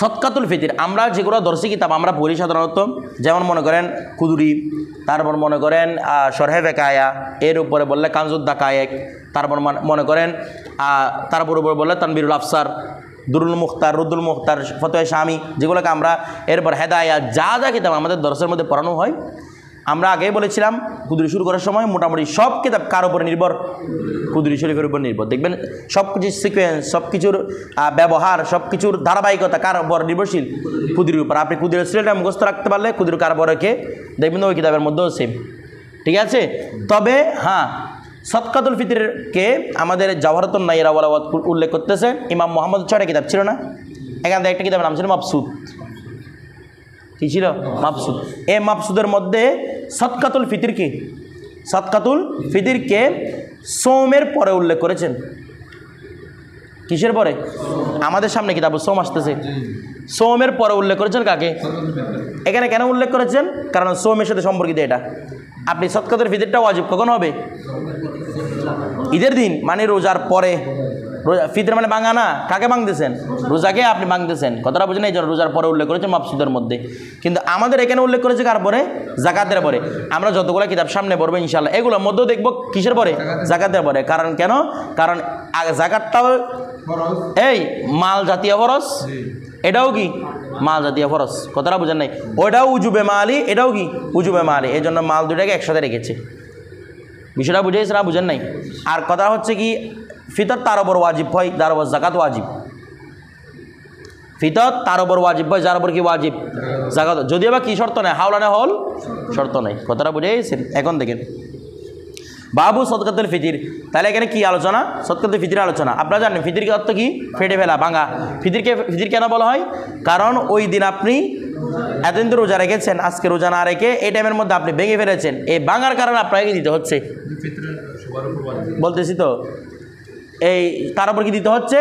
সদকাতুল ফিতর আমরা যেগুলো দর্শী কিতাব আমরা পড়ি সাধারণত, যেমন মনে করেন কুদুরি, তারপর মনে করেন শরহে বেকায়া, এর উপরে বললে কানজুদ্দা কায়েক, তারপর মনে করেন তারপর উপরে বললে তানবিরুল আফসার, দুরুল মুখতার, রুদ্দুল মুখতার, ফতোয়া শামি, যেগুলোকে আমরা, এরপর হেদায়া, যা যা কিতাব আমাদের দর্শের মধ্যে পড়ানো হয়, আমরা আগেই বলেছিলাম কুদুরি শুরু করার সময় মোটামুটি সব কিতাব কার উপরে নির্ভর? কুদুরি শরীফের উপর নির্ভর। দেখবেন সব কিছুর সিকোয়েন্স, সব কিছুর ব্যবহার, সব কিছুর ধারাবাহিকতা কার উপর নির্ভরশীল? কুদুরির উপর। আপনি কুদুরের সিলেটা মুখস্থ রাখতে পারলে কুদুরি কার উপরে কে দেখবেন ওই কিতাবের মধ্যেও সেম, ঠিক আছে? তবে হ্যাঁ, সদকাতুল ফিতরকে আমাদের জাওহারাতুন নাইরা উল্লেখ করতেছে ইমাম মুহাম্মদ, 6টা কিতাব ছিল না? এখান থেকে একটা কিতাবের নাম ছিল মাবসুদ। কি ছিল? মাবসুদ। এই মাবসুদের মধ্যে সদকাতুল ফিতরকে, সদকাতুল ফিতরকে সোমের পরে উল্লেখ করেছেন। কিসের পরে? আমাদের সামনে কিতাব সোম আসতেছে, সোমের পরে উল্লেখ করেছেন কাকে? এখানে কেন উল্লেখ করেছেন? কারণ সোমের সাথে সম্পর্কিত এটা। আপনি সদকাতুল ফিতরটা ওয়াজিব কখন হবে? ঈদের দিন, মানে রোজার পরে। রোজা ফিতর মানে ভাঙা না, কাকে ভাঙতেছেন? রোজাকে আপনি ভাঙতেছেন। কথাটা বুঝেন? এই জন্য রোজার পরে উল্লেখ করেছে মাবসুদের মধ্যে। কিন্তু আমাদের এখানে উল্লেখ করেছে কার পরে? জাকাতের পরে। আমরা যতগুলো কিতাব সামনে পড়বো ইনশাল্লাহ, এগুলোর মধ্যেও দেখবো কিসের পরে? জাকাতের পরে। কারণ কেন? কারণ জাকাতটাও এই মাল জাতীয় ফরজ, এটাও কি মাল জাতীয় ফরজ। কথাটা বুঝেন নাই? ওটাও উজুবে মালি, এটাও কি উজুবে মালি। এই জন্য মাল দুটাকে একসাথে রেখেছে। বিষয়টা বুঝেছে না? বুঝেন নাই? আর কথা হচ্ছে কি, ফিতর তার ওপর ওয়াজিব হয়, তার ওপর জাকাত ওয়াজিব। ফিতর তার ওপর ওয়াজিব হয়, যার ওপর কি ওয়াজিব? জাকাত। যদিও বা কি শর্ত নেই? হাওলানে হল শর্ত নেই। কথাটা বুঝে গেছেন? এখন দেখেন বাবু সদকাতুল ফিতর। তাহলে এখানে কি আলোচনা? সদকাতুল ফিতরের আলোচনা। আপনারা জানেন ফিতর কি অর্থ কি? ফেটে ফেলা, ভাঙা। ফিতর কেন বলা হয়? কারণ ওই দিন আপনি এতদিন তো রোজা রেখেছেন, আজকে রোজা না রেখে এই টাইমের মধ্যে আপনি ভেঙে ফেলেছেন। এই ভাঙার কারণে আপনাকে দিতে হচ্ছে। বলতেছি তো, এই তার উপর কি দিতে হচ্ছে?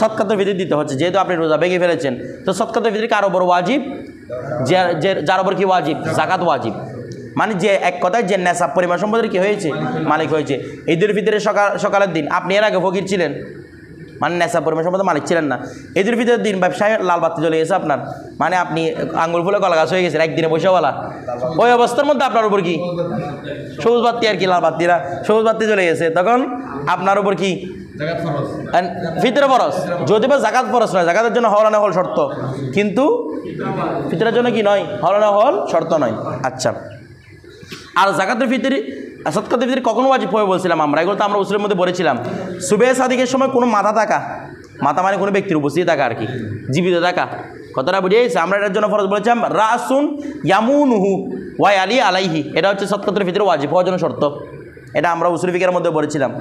সদকাতুল ফিতর দিতে হচ্ছে, যেহেতু আপনি রোজা ভেঙে ফেলেছেন। তো সদকাতুল ফিতর কার উপর ওয়াজিব? যার উপর কি ওয়াজিব? জাকাত ওয়াজিব। মানে যে এক কথায় যে নেশাব পরিমাণ সম্পদের কি হয়েছে? মালিক হয়েছে। ঈদুল ফিতরের সকালের দিন আপনি এর আগে ফকির ছিলেন, মানে নেশাব পরিমাণ সম্পদের মালিক ছিলেন না। ঈদুল ফিতরের দিন ব্যবসায় লাল বাতি জ্বলে গেছে আপনার, মানে আপনি আঙ্গুল ফুলে কলা গাছ হয়ে গেছেন একদিনে পয়সাওয়ালা। ওই অবস্থার মধ্যে আপনার উপর কি সবুজ বাতি, আর কি লাল বাতিরা সবুজ বাতি জ্বলে গেছে, তখন আপনার উপর কি ফিতরে ফরজ। যদি বা জাকাত ফরজ নয়, জাকাতের জন্য হওয়ালানা হল শর্ত, কিন্তু ফিতরের জন্য কি নয়? হওয়ালানা হল শর্ত নয়। আচ্ছা, আর জাকাতুল ফিতর, সদকাতুল ফিতর কখন ওয়াজিব হবে বলছিলাম আমরা? এগুলো তো আমরা উসুলের মধ্যে বলেছিলাম। সুবে সাদিকের সময় কোনো মাথা থাকা, মাথা মানে কোনো ব্যক্তির উপস্থিত থাকা আর কি, জীবিত থাকা। কথাটা বুঝে গেছে? আমরা এটার জন্য ফরজ বলেছিলাম রাসুন ইয়ামুনুহু ওয়াই আলী আলাইহি, এটা হচ্ছে সদকাতুল ফিতর ওয়াজিব হওয়ার জন্য শর্ত। এটা আমরা উসুল ফিকের মধ্যে বলেছিলাম।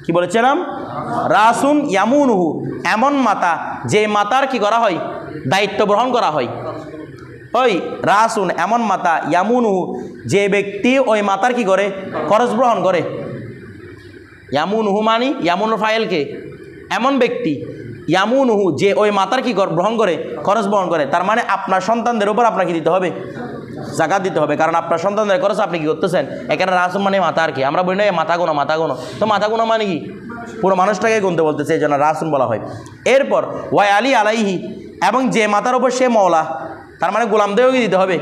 কি বলেছিলাম? রাসুন ইয়ামুনুহু, এমন মাতা যে মাতার কি করা হয়? দায়িত্ব গ্রহণ করা হয়। ওই রাসুন এমন মাতা, ইয়ামুনুহু যে ব্যক্তি ওই মাতার কি করে? খরচ গ্রহণ করে। ইয়ামুনুহু মানি ইয়ামুনুর ফাইলকে এমন ব্যক্তি, ইয়ামুনুহু যে ওই মাতার কি গ্রহণ করে? খরচ বহন করে। তার মানে আপনার সন্তানদের উপর আপনাকে দিতে হবে, জাকাত দিতে হবে, কারণ আপনার সন্তানদের খরচ আপনি কি করতেছেন। এখানে রাসুন মানে মাথা আর কি, আমরা বলি না মাথা গোনা, মাথা গোনা। তো মাথা গোনা মানে কি? পুরো মানুষটাকে গুনতে বলতেছে, এই জন্য রাসুন বলা হয়। এরপর ওয়াই আলী আলাইহি, এবং যে মাতার উপর সে মওলা, তার মানে গোলামদেরও কি দিতে হবে?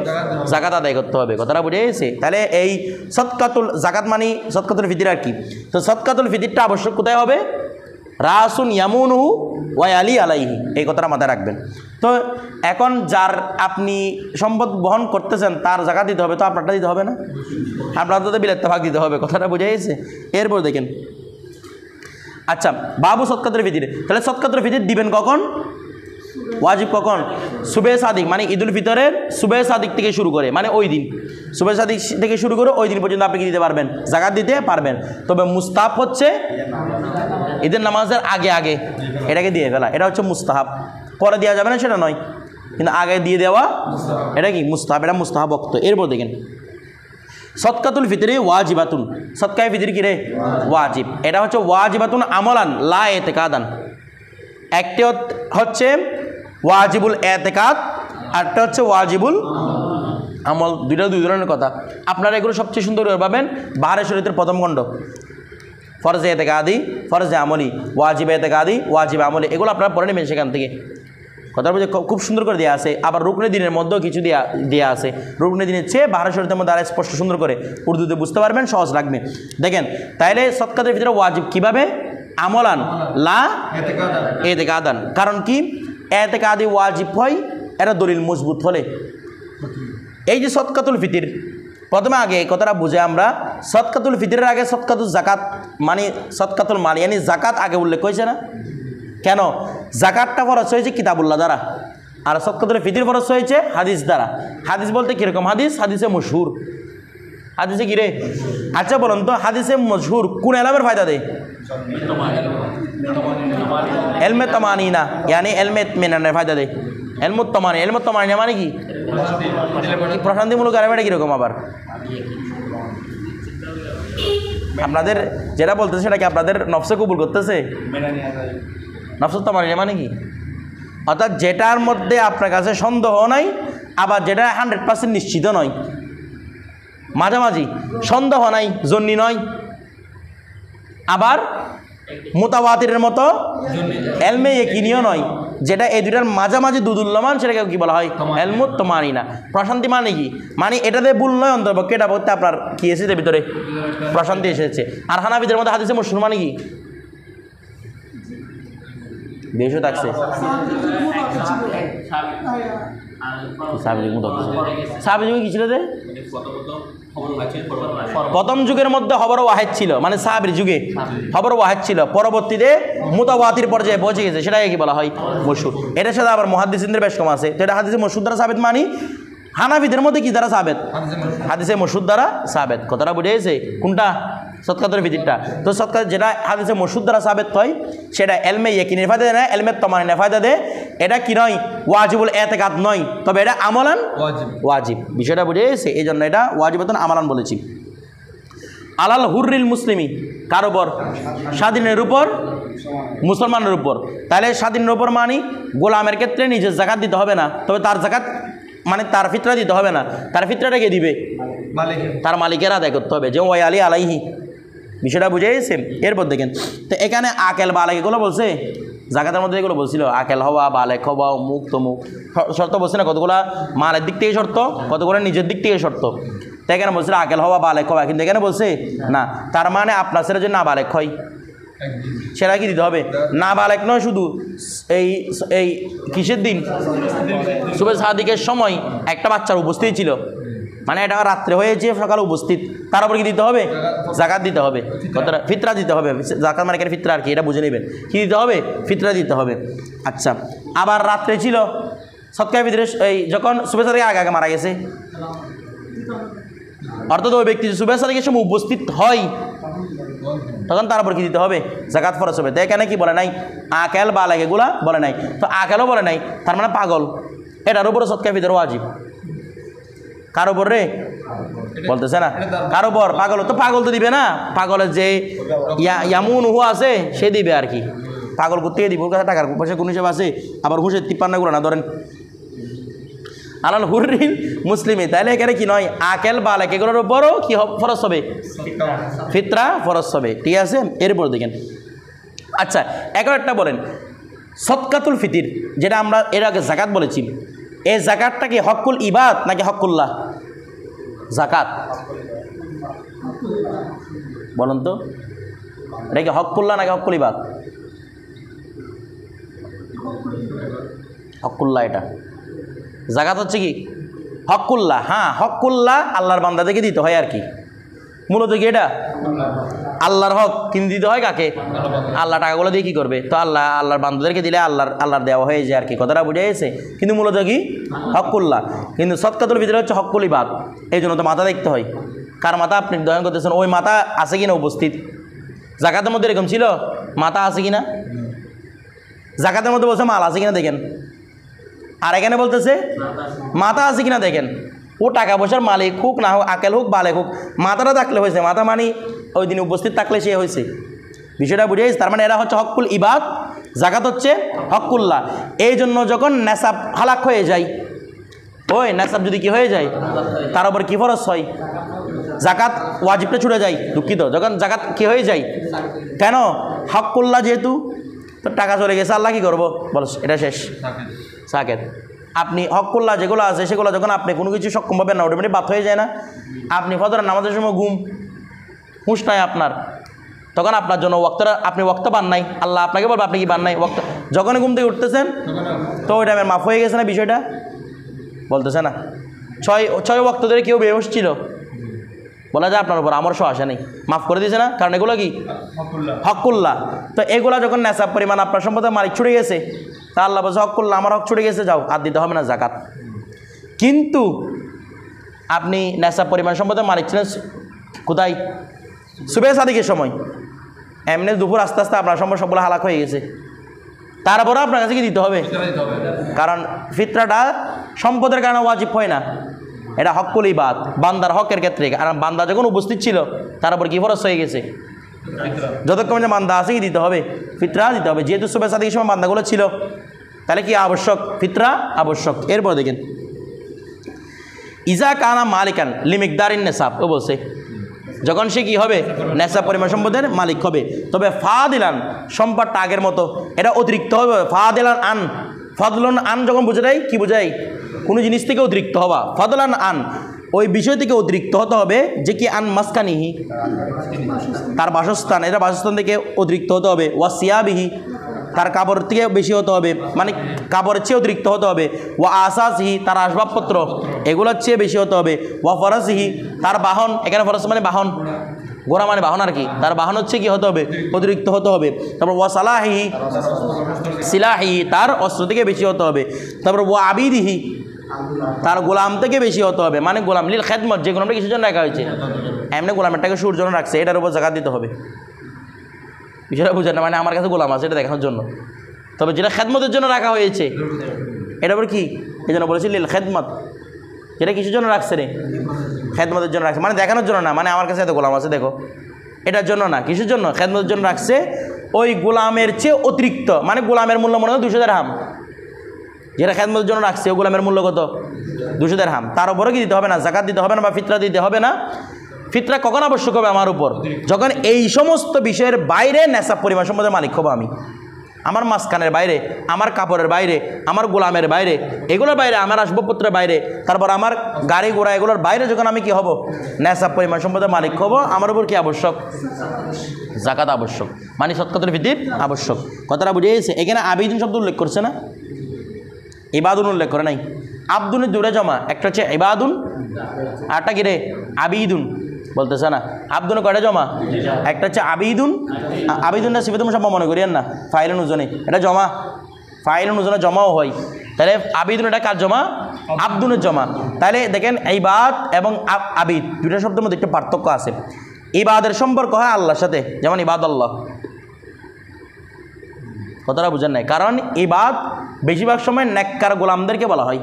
জাকাত আদায় করতে হবে। কথাটা বুঝে গেছে? তাহলে এই সদকাতুল জাকাত মানে সদকাতুল ফিতর আর কি। তো সদকাতুল ফিতরটা আবশ্যক কোথায় হবে? রাসুন ইয়ামুনুহু ওয়াই আলী আলাইহি, এই কথাটা মাথায় রাখবেন। তো এখন যার আপনি সম্পদ বহন করতেছেন তার জাকাত দিতে হবে, তো আপনারটা দিতে হবে না? আপনার তো বিলাতে ভাগ দিতে হবে। কথাটা বুঝে গেছে? এরপর দেখেন, আচ্ছা বাবু সদকাতুল ফিতর। তাহলে সদকাতুল ফিতর দিবেন কখন? ওয়াজিব কখন? সুবে সাদিক, মানে ঈদুল ফিতরের সুবে সাদিক থেকে শুরু করে, মানে ওই দিন সুবে সাদিক থেকে শুরু করে ওই দিন পর্যন্ত আপনি কি দিতে পারবেন? জাকাত দিতে পারবেন। তবে মুস্তাহাব হচ্ছে ঈদের নামাজের আগে আগে এটাকে দিয়ে ফেলা, এটা হচ্ছে মুস্তাহাব। পরে দেওয়া যাবে না সেটা নয়, কিন্তু আগে দিয়ে দেওয়া এটা কি মুস্তাহাব, এটা মুস্তাহাব বক্ত। এরপর দেখেন সদকাতুল ফিতরি ওয়াজিবাতুন, সদকায়ে ফিতরি কি রে? ওয়াজিব। এটা হচ্ছে ওয়াজিবাতুন আমলান লা এতেকাদান। একটি হচ্ছে ওয়াজিবুল এতেকাদ, আরটা হচ্ছে ওয়াজিবুল আমল। দুইটা দুই ধরনের কথা। আপনারা এগুলো সবচেয়ে সুন্দর করে পাবেন বাহারে শরীয়তের প্রথম খণ্ড, ফরজে এতেকাদি, ফরজে আমলি, ওয়াজিবে এতেকাদি, ওয়াজিবে আমলি, এগুলো আপনারা পড়ে নেবেন সেখান থেকে। কথা বলছে খুব সুন্দর করে দেওয়া আছে। আবার রুকনে দিনের মধ্যেও কিছু দেওয়া আছে। রুকনে দিনের চেয়ে বাহারে শরীয়তের মধ্যে আরো স্পষ্ট সুন্দর করে উর্দুতে বুঝতে পারবেন, সহজ লাগবে। দেখেন তাইলে সদকাতের ভিতরে ওয়াজিব কিভাবে? আমলান লা এতেকাদান। কারণ কি এতেকাদি ওয়াজিব হয় এটা দলিল মজবুত হলে। এই যে সদকাতুল ফিতির, প্রথমে আগে এই কথাটা বুঝে আমরা, সদকাতুল ফিতরের আগে সদকাতুল জাকাত মানে সদকাতুল মাল ইয়ানি জাকাত আগে উল্লেখ হয়েছে না? কেন? জাকাতটা ফরজ হয়েছে কিতাবুল্লাহ দ্বারা, আর সদকাতুল ফিতর ফরজ হয়েছে হাদিস দ্বারা। হাদিস বলতে কীরকম হাদিস? হাদিসে মশহুর। হাদিসে কী রে? আচ্ছা বলুন তো, হাদিসে মশহুর কোন এলমের ফায়দা দেয়? এলমে তমানিনা, ইয়ানি এলমে ইতমিনানের ফায়দা দেয়। এলমুত তমানি, এলমুত তমানিনা মানে কি? প্রশান্তিমূলক আরবিটা কীরকম? আবার আপনাদের যেটা বলতেছে সেটা কি আপনাদের নফসে কবুল করতেছে? নফসে তমানিনা মানে কি? অর্থাৎ যেটার মধ্যে আপনার কাছে সন্দেহ নাই, আবার যেটা 100% নিশ্চিত নয়, মাঝামাঝি সন্দেহ নাই জন্নি নয়, আবার মুতাওয়াতিরের মতো এলমে ইয়াকিনিও নয়, যেটা এই দুটার মাঝামাঝি দুদুল্যমান, সেটাকে কি বলা হয়? এলমুত তমানিনা। প্রশান্তি মানে কি? মানে এটাতে ভুল নয় অন্তর্পক্ষে, এটা বলতে আপনার কি এসেছে ভিতরে? প্রশান্তি এসেছে। আর হানাফিদের মধ্যে হাদিসে মশহুর মানে কি? বেশি থাকছে সাহাবী কি ছিল? প্রথম যুগের মধ্যে খবর ওয়াহিদ ছিল, মানে সাহাবীর যুগে খবর ওয়াহিদ ছিল, পরবর্তীতে মুতাওয়াতির পর্যায়ে পৌঁছে গেছে, সেটাকে কি বলা হয়? মশহুর। এটার সাথে আবার মুহাদ্দিসিনদের বেশ কম আছে, তো এটা হাদিসে মশহুর দ্বারা সাবিত মানি। হানাফিদের মধ্যে কি দ্বারা সাবেত? হাদিসে মশহুর দ্বারা সাবেত। কথাটা বুঝে গেছে? কোনটা? সদকাতুল ফিতরটা। তো সদকাত যেটা হাদিসে মশহুর দ্বারা সাবেত হয় সেটা এলমে ইয়াকিনের ফায়দা দেয় না, এলমে তমানিনের ফায়দা দেয়। এটা কি নয়? ওয়াজিবুল এতেকাদ নয়, তবে এটা আমলান ওয়াজিব। বিষয়টা বুঝে গেছে? এই জন্য এটা ওয়াজিবাতুন আমালান বলেছি। আলাল হুররিল মুসলিমি, কার উপর? স্বাধীনের উপর, মুসলমানের উপর। তাহলে স্বাধীনের উপর মানি গোলামের ক্ষেত্রে নিজের জাকাত দিতে হবে না, তবে তার জাকাত মানে তার ফিতরা দিতে হবে না। তার ফিতরাটাকে দিবে তার মালিকের আদায় করতে হবে, যে ওয়াই আলী আলাইহি। বিষয়টা বুঝে গেছে? এরপর দেখেন তো এখানে আকেল বালেক এগুলো বলছে, জাকাতের মধ্যে এগুলো বলছিল আকেল হওয়া, বালেক হওয়া, মুখ তমুক শর্ত বলছে না? কতগুলা মালের দিক থেকে শর্ত, কতগুলো নিজের দিক থেকে শর্ত। তো এখানে বলছিল আকেল হওয়া, বালেক হওয়া, কিন্তু এখানে বলছে না। তার মানে আপনার ছেলে যদি না বালেক হয় সেটা কি দিতে হবে? না বালেক নয়, শুধু এই এই কিসের দিন? সুবে সাদিকের সময় একটা বাচ্চার উপস্থিত ছিল, মানে এটা রাত্রে হয়েছে, সকালে উপস্থিত, তার উপর কি দিতে হবে? জাকাত দিতে হবে। কতটা? ফিতরা দিতে হবে। জাকাত মানে এখানে ফিতরা আর কি, এটা বুঝে নেবেন। কি দিতে হবে? ফিতরা দিতে হবে। আচ্ছা, আবার রাত্রে ছিল সদকায়ে ফিতরে, এই যখন সুবে সাদিকের আগে আগে মারা গেছে, অর্থাৎ ওই ব্যক্তি সুবে সাদিকের সময় উপস্থিত হয়, তখন তার উপর কি দিতে হবে? জাকাত ফরজ হবে। তো এখানে কি বলে নাই? আকেল বালেক এগুলা বলে নাই, তো আকেলও বলে নাই, তার মানে পাগল, এটার উপরে সদকায়ে ফিতর ওয়াজিব। কার উপর রে? বলতেছে না কার উপর? পাগল। তো পাগল তো দিবে না, পাগলের যে ইয়ামুন হু আছে সে দিবে আর কি। পাগল করতে দিব, ওর কাছে টাকার পয়সা কোন হিসেবে আছে, আবার হুসের 53 না ধরেন। আলাল হুররিল মুসলিমি, তাহলে এখানে কি নয়? আকেল বালেক এগুলোর উপরও কি ফরজ হবে? ফিতরা ফরজ হবে। ঠিক আছে? এরপর দেখেন। আচ্ছা, এখন একটা বলেন, সদকাতুল ফিতির যেটা আমরা এর আগে জাকাত বলেছি, এই জাকাতটা কি হকুল ইবাদ নাকি হকুল্লাহ? জাকাত বলুন তো, এটা কি হকুল্লাহ নাকি হকুল ইবাদ? হকুল্লাহ। এটা জাকাত হচ্ছে কি হকুল্লাহ। হ্যাঁ, হকুল্লাহ আল্লাহর বান্দাদেরকে দিতে হয় আর কি। মূলত কি এটা আল্লাহর হক, কিন্তু দিতে হয় কাকে? আল্লাহ টাকাগুলো দিয়ে কী করবে? তো আল্লাহর বান্দাদেরকে দিলে আল্লাহর দেওয়া হয়ে যায় আর কি, কথাটা বুঝে গেছে। কিন্তু মূলত কি হকুল্লাহ, কিন্তু সদকাতুল ভিতরে হচ্ছে হকুল ইবাদ। এই জন্য তো মাথা দেখতে হয়, কার মাথা আপনি দয়ন করতেছেন, ওই মাথা আছে কিনা উপস্থিত। জাকাতের মধ্যে এরকম ছিল, মাথা আছে কিনা, জাকাতের মধ্যে বলছে মাল আছে কিনা দেখেন, আর এখানে বলতেছে মাথা আছে কিনা দেখেন। ও টাকা পয়সার মালিক হোক না হোক, আকেল হোক বালেক হোক, মাথাটা থাকলে হয়েছে, মাথা মানে ওই দিন উপস্থিত থাকলে সে হয়েছে। বিষয়টা বুঝে গেছে। তার মানে এরা হচ্ছে হকুল ইবাদ, জাকাত হচ্ছে হকুল্লাহ। এই জন্য যখন নেশাব হালাক হয়ে যায়, ওই নেশাব যদি কি হয়ে যায়, তার উপর কি ফরজ হয়? জাকাত ওয়াজিবটা ছুটে যায়, দুঃখিত, যখন জাকাত কি হয়ে যায়, কেন? হকুল্লাহ যেহেতু, তো টাকা চলে গেছে, আল্লাহ কী করবো বলো, এটা শেষ সাকেত। আপনি হকুল্লাহ যেগুলো আছে সেগুলো যখন আপনি কোনো কিছু সক্ষম পাবেন না, অটোমেটিক বাদ হয়ে যায় না। আপনি ফজরের নামাজের সময় হুঁশ নাই আপনার, তখন আপনার জন্য ওয়াক্তটা, আপনি ওয়াক্ত পান নাই, আল্লাহ আপনাকে বলবো আপনি কি পান নাই ওয়াক্ত। যখনই ঘুম থেকে উঠতেছেন তো ওই টাইমের মাফ হয়ে গেছে না বিষয়টা, বলতেছে না। ছয় ওয়াক্ত ধরে কেউ বেহুশ ছিল, বলা যায় আপনার উপর আমরশো আসে নেই, মাফ করে দিয়েছে না, কারণ এগুলো কি হকুল্লাহ। তো এগুলা যখন নেশাব পরিমাণ আপনার সম্পদের মালিক ছুটে গেছে, তা আল্লাহ বলছে হকুল্লাহ, আমার হক ছুটে গেছে, যাও, আর দিতে হবে না জাকাত। কিন্তু আপনি নেশাব পরিমাণ সম্পদের মালিক ছিলেন কোথায়? সুবহে সাদিকের সময়, এমনি দুপুর আস্তে আস্তে আপনার সম্পদ সবগুলো হালাক হয়ে গেছে, তারপরে আপনার কাছে কি দিতে হবে? কারণ ফিতরাটা সম্পদের কারণে ওয়াজিব হয় না, এটা হকুল ইবাদ, বান্দার হকের ক্ষেত্রে। কারণ বান্দা যখন উপস্থিত ছিল তার উপর কি ফরজ হয়ে গেছে? যতক্ষণ যে বান্দা আছে কি দিতে হবে? ফিতরা দিতে হবে। যেহেতু সুবহে সাদিকের সময় বান্দাগুলো ছিল, তাহলে কি আবশ্যক? ফিতরা আবশ্যক। এরপর দেখেন, ইজা কানা মালিকান লিমিকদারিন নেসাব, ও বলছে যখন সে কি হবে? নেশাব পরিমাণ সম্পদের মালিক হবে। তবে ফাদিলান, সম্পদটা আগের মতো, এটা অতিরিক্ত হবে। ফাদিলান আন, ফদলন আন যখন বুঝে দেয়, কি বোঝায়? কোনো জিনিস থেকে অতিরিক্ত হওয়া। ফদলান আন, ওই বিষয় থেকে অতিরিক্ত হতে হবে যে কি আন মাসকানিহি, তার বাসস্থান, এটা বাসস্থান থেকে অতিরিক্ত হতে হবে। ওয়া সিয়াবিহি, তার কাপড় থেকে বেশি হতে হবে, মানে কাপড়ের চেয়ে অতিরিক্ত হতে হবে। ওয়া আসাসিহি, তার আসবাবপত্র, এগুলোর চেয়ে বেশি হতে হবে। ওয়া ফরাসিহি, তার বাহন, এখানে ফরাস মানে বাহন, ঘোড়া মানে বাহন আর কি, তার বাহন হচ্ছে কি হতে হবে? অতিরিক্ত হতে হবে। তারপর ওয়া সালাহিহি, সিলাহি, তার অস্ত্র থেকে বেশি হতে হবে। তারপর ওয়া আবিদিহি, তার গোলাম থেকে বেশি হতে হবে, মানে গোলাম লিল খেদমত, যে গোলামটা কিছুর জন্য রাখা হয়েছে, এমনি গোলামেরটাকে সুর জন্য রাখছে, এটার উপর জাকাত দিতে হবে। বিষয়টা বুঝেন না, মানে আমার কাছে গোলাম আছে এটা দেখানোর জন্য। তবে যেটা খেদমতের জন্য রাখা হয়েছে, এটার উপর কি, এই জন্য বলেছি লিল খেদমত, যেটা কিছুর জন্য রাখছে রে, খেদমতের জন্য রাখছে, মানে দেখানোর জন্য না, মানে আমার কাছে এত গোলাম আছে দেখো, এটার জন্য না, কিসের জন্য? খেদমতের জন্য রাখছে। ওই গোলামের চেয়ে অতিরিক্ত, মানে গোলামের মূল্য মনে হয় 200 দিরহাম, যেটা খেদমতের জন্য রাখছে ও গোলামের মূল্য কত? 200 দিরহাম। তার উপরে কি দিতে হবে না? জাকাত দিতে হবে না, বা ফিতরা দিতে হবে না। ফিতরা কখন আবশ্যক হবে আমার উপর? যখন এই সমস্ত বিষয়ের বাইরে নেশাব পরিমাণ সম্পদের মালিক হবো আমি, আমার মাঝখানের বাইরে, আমার কাপড়ের বাইরে, আমার গোলামের বাইরে, এগুলোর বাইরে, আমার আসবাবপত্রের বাইরে, তারপর আমার গাড়ি ঘোড়া, এগুলোর বাইরে যখন আমি কি হব? নেশাব পরিমাণ সম্পদের মালিক হব, আমার উপর কি আবশ্যক? জাকাত আবশ্যক, মানে সদকাতুল ফিতর আবশ্যক। কথাটা বুঝে গেছে? এখানে আবিদিন শব্দ উল্লেখ করছে না, ইবাদুন উল্লেখ করে নাই। আব্দুনের দুটো জমা, একটা হচ্ছে ইবাদুন, আরটা কি রে? আবিদুন, বলতেছে না। আব্দুনে কয়টা জমা? একটা হচ্ছে আবিদুন, আবিদুনটা সিফাতুল মুসাব্বা মনে করিয়েন না, ফাইলুন ওজনে, এটা জমা, ফাইলুন ওজনে জমাও হয়। তাহলে আবিদুন এটা কার জমা? আব্দুনের জমা। তাহলে দেখেন ইবাদ এবং আবিদ দুটো শব্দের মধ্যে একটু পার্থক্য আছে। ইবাদের সম্পর্ক হয় আল্লাহর সাথে, যেমন ইবাদ আল্লাহ, কথাটা বুঝেন নাই। কারণ ইবাদ বেশিরভাগ সময় নেককার গোলামদেরকে বলা হয়,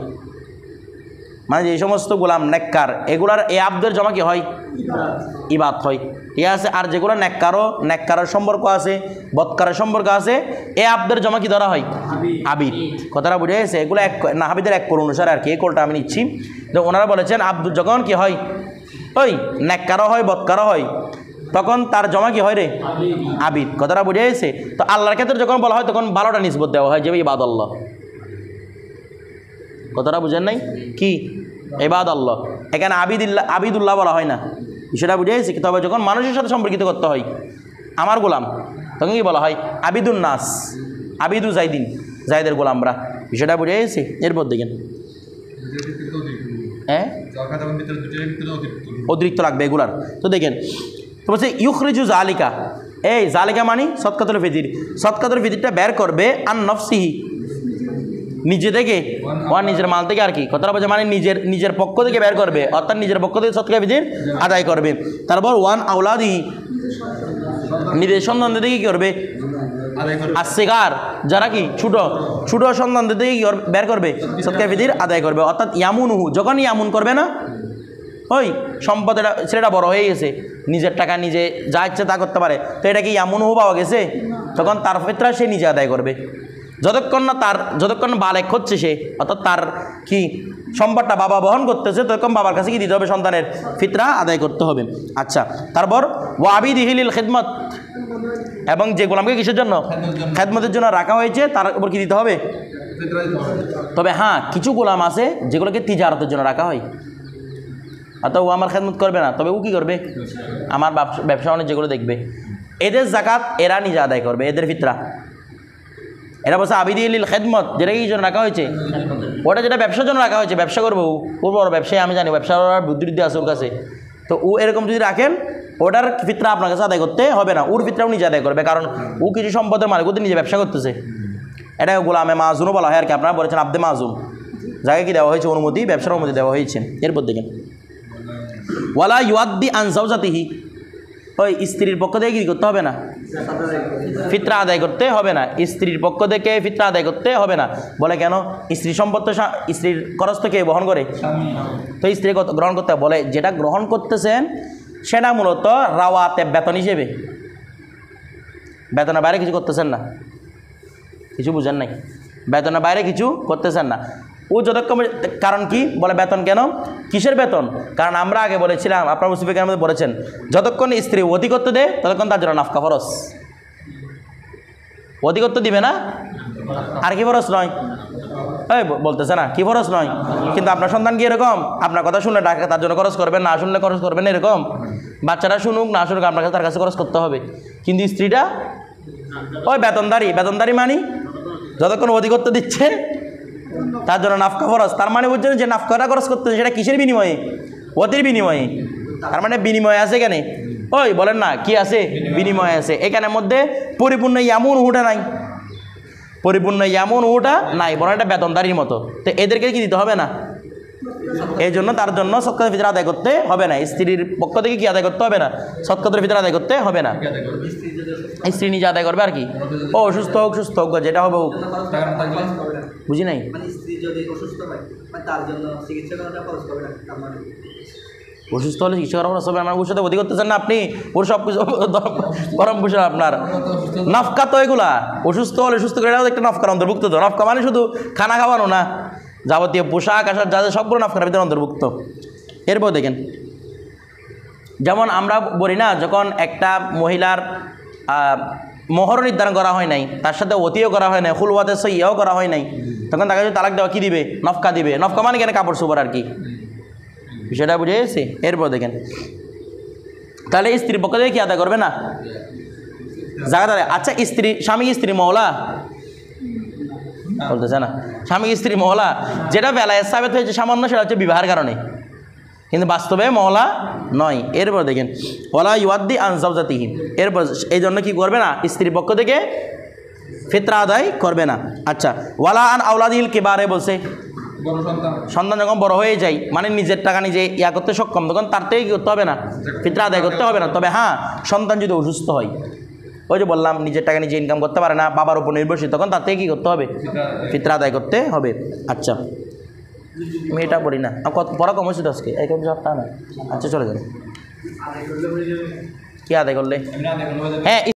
মানে যে সমস্ত গোলাম নেককার, এগুলার এ আব্দের জমা কি হয়? ইবাদ হয়, ঠিক আছে। আর যেগুলো নেককারের সম্পর্ক আছে, বৎকারের সম্পর্ক আছে, এ আব্দের জমা কি ধরা হয়? আবিদ। কথাটা বুঝে গেছে? এগুলো এক নাহাবিদের এক কোল অনুসারে আর কি, এই কোলটা আমি নিচ্ছি। তো ওনারা বলেছেন আব্দুল যখন কি হয়, ওই নেককারও হয় বৎকারও হয়, তখন তার জমা কি হয় রে? আবিদ। কথাটা বুঝে গেছে? তো আল্লাহর ক্ষেত্রে যখন বলা হয় তখন 12টা নিসবত দেওয়া হয়, যে ইবাদ আল্লাহ। কথাটা বুঝেন নাই? কি ইবাদ আল্লাহ, এখানে আবিদুল্লাহ বলা হয় না, সেটা বুঝে গেছি। তবে যখন মানুষের সাথে সম্পর্কিত করতে হয়, আমার গোলাম, তখন কি বলা হয়? আবিদুন নাস, আবিদু জাইদিন, জাইদের গোলামরা, বিষয়টা বুঝে গেছি। এরপর দেখেন, হ্যাঁ অতিরিক্ত লাগবে এগুলার। তো দেখেন তো বলছে ইউখরিজু জালিকা, এই জালিকা মানে সদকাতুল ফিতির, সদকাতুল ফিতিরটা বের করবে আন নফসিহি, নিজে থেকে, ওর নিজের মাল থেকে আর কি, কথাটা বলছে মানে নিজের পক্ষ থেকে বের করবে, অর্থাৎ নিজের পক্ষ থেকে সদকা ফিতির আদায় করবে। তারপর ওয়ান আওলাদিহি, নিজের সন্তানদের থেকে কী করবে, আর সিগার যারা কি ছোট সন্তানদের থেকে বের করবে, সদকা ফিতির আদায় করবে। অর্থাৎ ইয়ামুনহু, যখন ইয়ামুন করবে না, ওই সম্পদটা ছেলেটা বড় হয়ে গেছে, নিজের টাকা নিজে যা ইচ্ছে তা করতে পারে, তো এটা কি ইয়ামুনহু পাওয়া গেছে, তখন তার ফিতরা সে নিজে আদায় করবে। যতক্ষণ না বালেক হচ্ছে সে, অর্থাৎ তার কি সম্পদটা বাবা বহন করতেছে, ততক্ষণ বাবার কাছে কি দিতে হবে, সন্তানের ফিতরা আদায় করতে হবে। আচ্ছা, তারপর ওয়াবিদিহি লিল খিদমত, এবং যে গোলামকে কিসের জন্য, খেদমতের জন্য রাখা হয়েছে, তার উপর কি দিতে হবে। তবে হ্যাঁ, কিছু গোলাম আছে যেগুলোকে তিজারতের জন্য রাখা হয়, অর্থাৎ ও আমার খেদমত করবে না, তবে ও কী করবে, আমার ব্যবসা বাণিজ্য যেগুলো দেখবে, এদের জাকাত এরা নিজে আদায় করবে, এদের ফিতরা। এরা বলছে আবিদিল খেদমত, যেটা কি জন্য রাখা হয়েছে, ওটা যেটা ব্যবসার জন্য রাখা হয়েছে, ব্যবসা করবো, ও বড় ব্যবসায়ী, আমি জানি ব্যবসা করার বুদ্ধিবৃদ্ধি আছে ওর কাছে, তো ও এরকম যদি রাখেন, ওটার ফিতরা আপনার কাছে আদায় করতে হবে না, ওর ফিতরাও নিজে আদায় করবে, কারণ ও কিছু সম্পদের মালিক, ওদের নিজে ব্যবসা করতেছে। এটা গোলামে মাযুনও বলা হয় আর কি, আপনারা বলেছেন আব্দে মাযুন, যাকে কি দেওয়া হয়েছে অনুমতি, ব্যবসার অনুমতি দেওয়া হয়েছে। এরপর দেখেন ওয়ালা ইউআদ্দি আন যাওজাতিহি, ওই স্ত্রীর পক্ষ থেকে কি করতে হবে না, ফিতরা আদায় করতে হবে না, স্ত্রীর পক্ষ থেকে ফিতরা আদায় করতে হবে না। বলে কেন, স্ত্রী সম্পদ তো স্ত্রীর খরচ তো কে বহন করে, তো স্ত্রী গ্রহণ করতে বলে, যেটা গ্রহণ করতেছেন সেটা মূলত রাওয়াতে বেতন হিসেবে, বেতনের বাইরে কিছু করতেছেন না, কিছু বুঝেন নাই, বেতনের বাইরে কিছু করতেছেন না। ও যতক্ষণ, কারণ কি বলে বেতন কেন, কিসের বেতন, কারণ আমরা আগে বলেছিলাম, আপনার মুসলিমের মধ্যে বলেছেন, যতক্ষণ স্ত্রী অধিকত্ব দেয় ততক্ষণ তার জন্য নাফকা ফরজ, অধিকত্ব দিবে না, আর কি ফরজ নয়, এই বলতেছে না কি ফরজ নয়, কিন্তু আপনার সন্তান কি এরকম, আপনার কথা শুনলে ডাকে তার জন্য খরচ করবেন, না শুনলে খরচ করবেন এরকম, বাচ্চারা শুনুক না শুনুক আপনার কাছে তার কাছে খরচ করতে হবে। কিন্তু স্ত্রীটা ওই বেতনদারি মানি যতক্ষণ অধিকত্ব দিচ্ছে তার জন্য নাফকা খরচ, তার মানে বুঝছেন যে নাফকাটা খরচ করতেছে সেটা কিসের বিনিময়ে, অতির বিনিময়ে, তার মানে বিনিময় আছে এখানে, ওই বলেন না কি আছে, বিনিময় আছে। এখানের মধ্যে পরিপূর্ণ ইয়ামুন হুটা নাই, পরিপূর্ণ ইয়ামুন হুটা নাই, বরং এটা বেতনদারির মতো, তো এদেরকে কি দিতে হবে না, এই জন্য তার জন্য সদকাতুল ফিতর আদায় করতে হবে না, স্ত্রীর পক্ষ থেকে কি আদায় করতে হবে না, সদকাতুল ফিতর আদায় করতে হবে না, স্ত্রী নিজে আদায় করবে আর কি, ও অসুস্থ হোক সুস্থ হোক যেটা হবে হোক, বুঝি নাই, অসুস্থ হলে চিকিৎসা করার হবে, আমার ওর সাথে অধিক করতেছেন না আপনি, ওর সব কিছু গরম বসে আপনার নাফকা, তো এগুলা অসুস্থ হলে সুস্থ করে, এটাও একটা নাফকার অন্তর্ভুক্ত, তো নাফকা মানে শুধু খানা খাওয়ানো না, যাবতীয় পোশাক আশাক যা সবগুলো নাফকার ভিতরে অন্তর্ভুক্ত। এরপর দেখেন, যেমন আমরা বলি না, যখন একটা মহিলার মোহর নির্ধারণ করা হয় নাই, তার সাথে অতিও করা হয় নাই, খুলওয়াতে সইয়াও করা হয় নাই, তখন তাকে যদি তালাক দেওয়া কী দিবে, নফকা দিবে, নফকা মানে কেন কাপড় চোপড় আর কি, বিষয়টা বুঝে গেছে। এরপর দেখেন, তাহলে স্ত্রীর পক্ষ থেকে কি আদায় করবে না, জায়গা। আচ্ছা, স্বামী স্ত্রী মহলা বলতেছে না, স্বামী স্ত্রী মহলা, যেটা বেলায় সাবেত হয়েছে সামান্য, সেটা হচ্ছে বিবাহের কারণে, কিন্তু বাস্তবে মহলা নয়। এরপর দেখেন ওয়ালা ইউআদ্দি আন যাওজাতিহি, এরপর এই জন্য কী করবে না, স্ত্রীর পক্ষ থেকে ফিতরা আদায় করবে না। আচ্ছা, ওয়ালা আন আওলাদিল কিবারে বলছে, সন্তান যখন বড় হয়ে যায়, মানে নিজের টাকা নিজে ইয়া করতে সক্ষম, তখন তার থেকে কী করতে হবে না, ফিতরা আদায় করতে হবে না। তবে হ্যাঁ, সন্তান যদি অসুস্থ হয়, ওই যে বললাম নিজের টাকা নিজে ইনকাম করতে পারে না, বাবার উপর নির্ভরশীল, তখন তার থেকে কী করতে হবে, ফিতরা আদায় করতে হবে। আচ্ছা, আমি এটা পড়ি না, পড়া কম হয়েছিল আজকে, এই কম সপ্তাহ না। আচ্ছা চলে যাবে, কি আদায় করলে, হ্যাঁ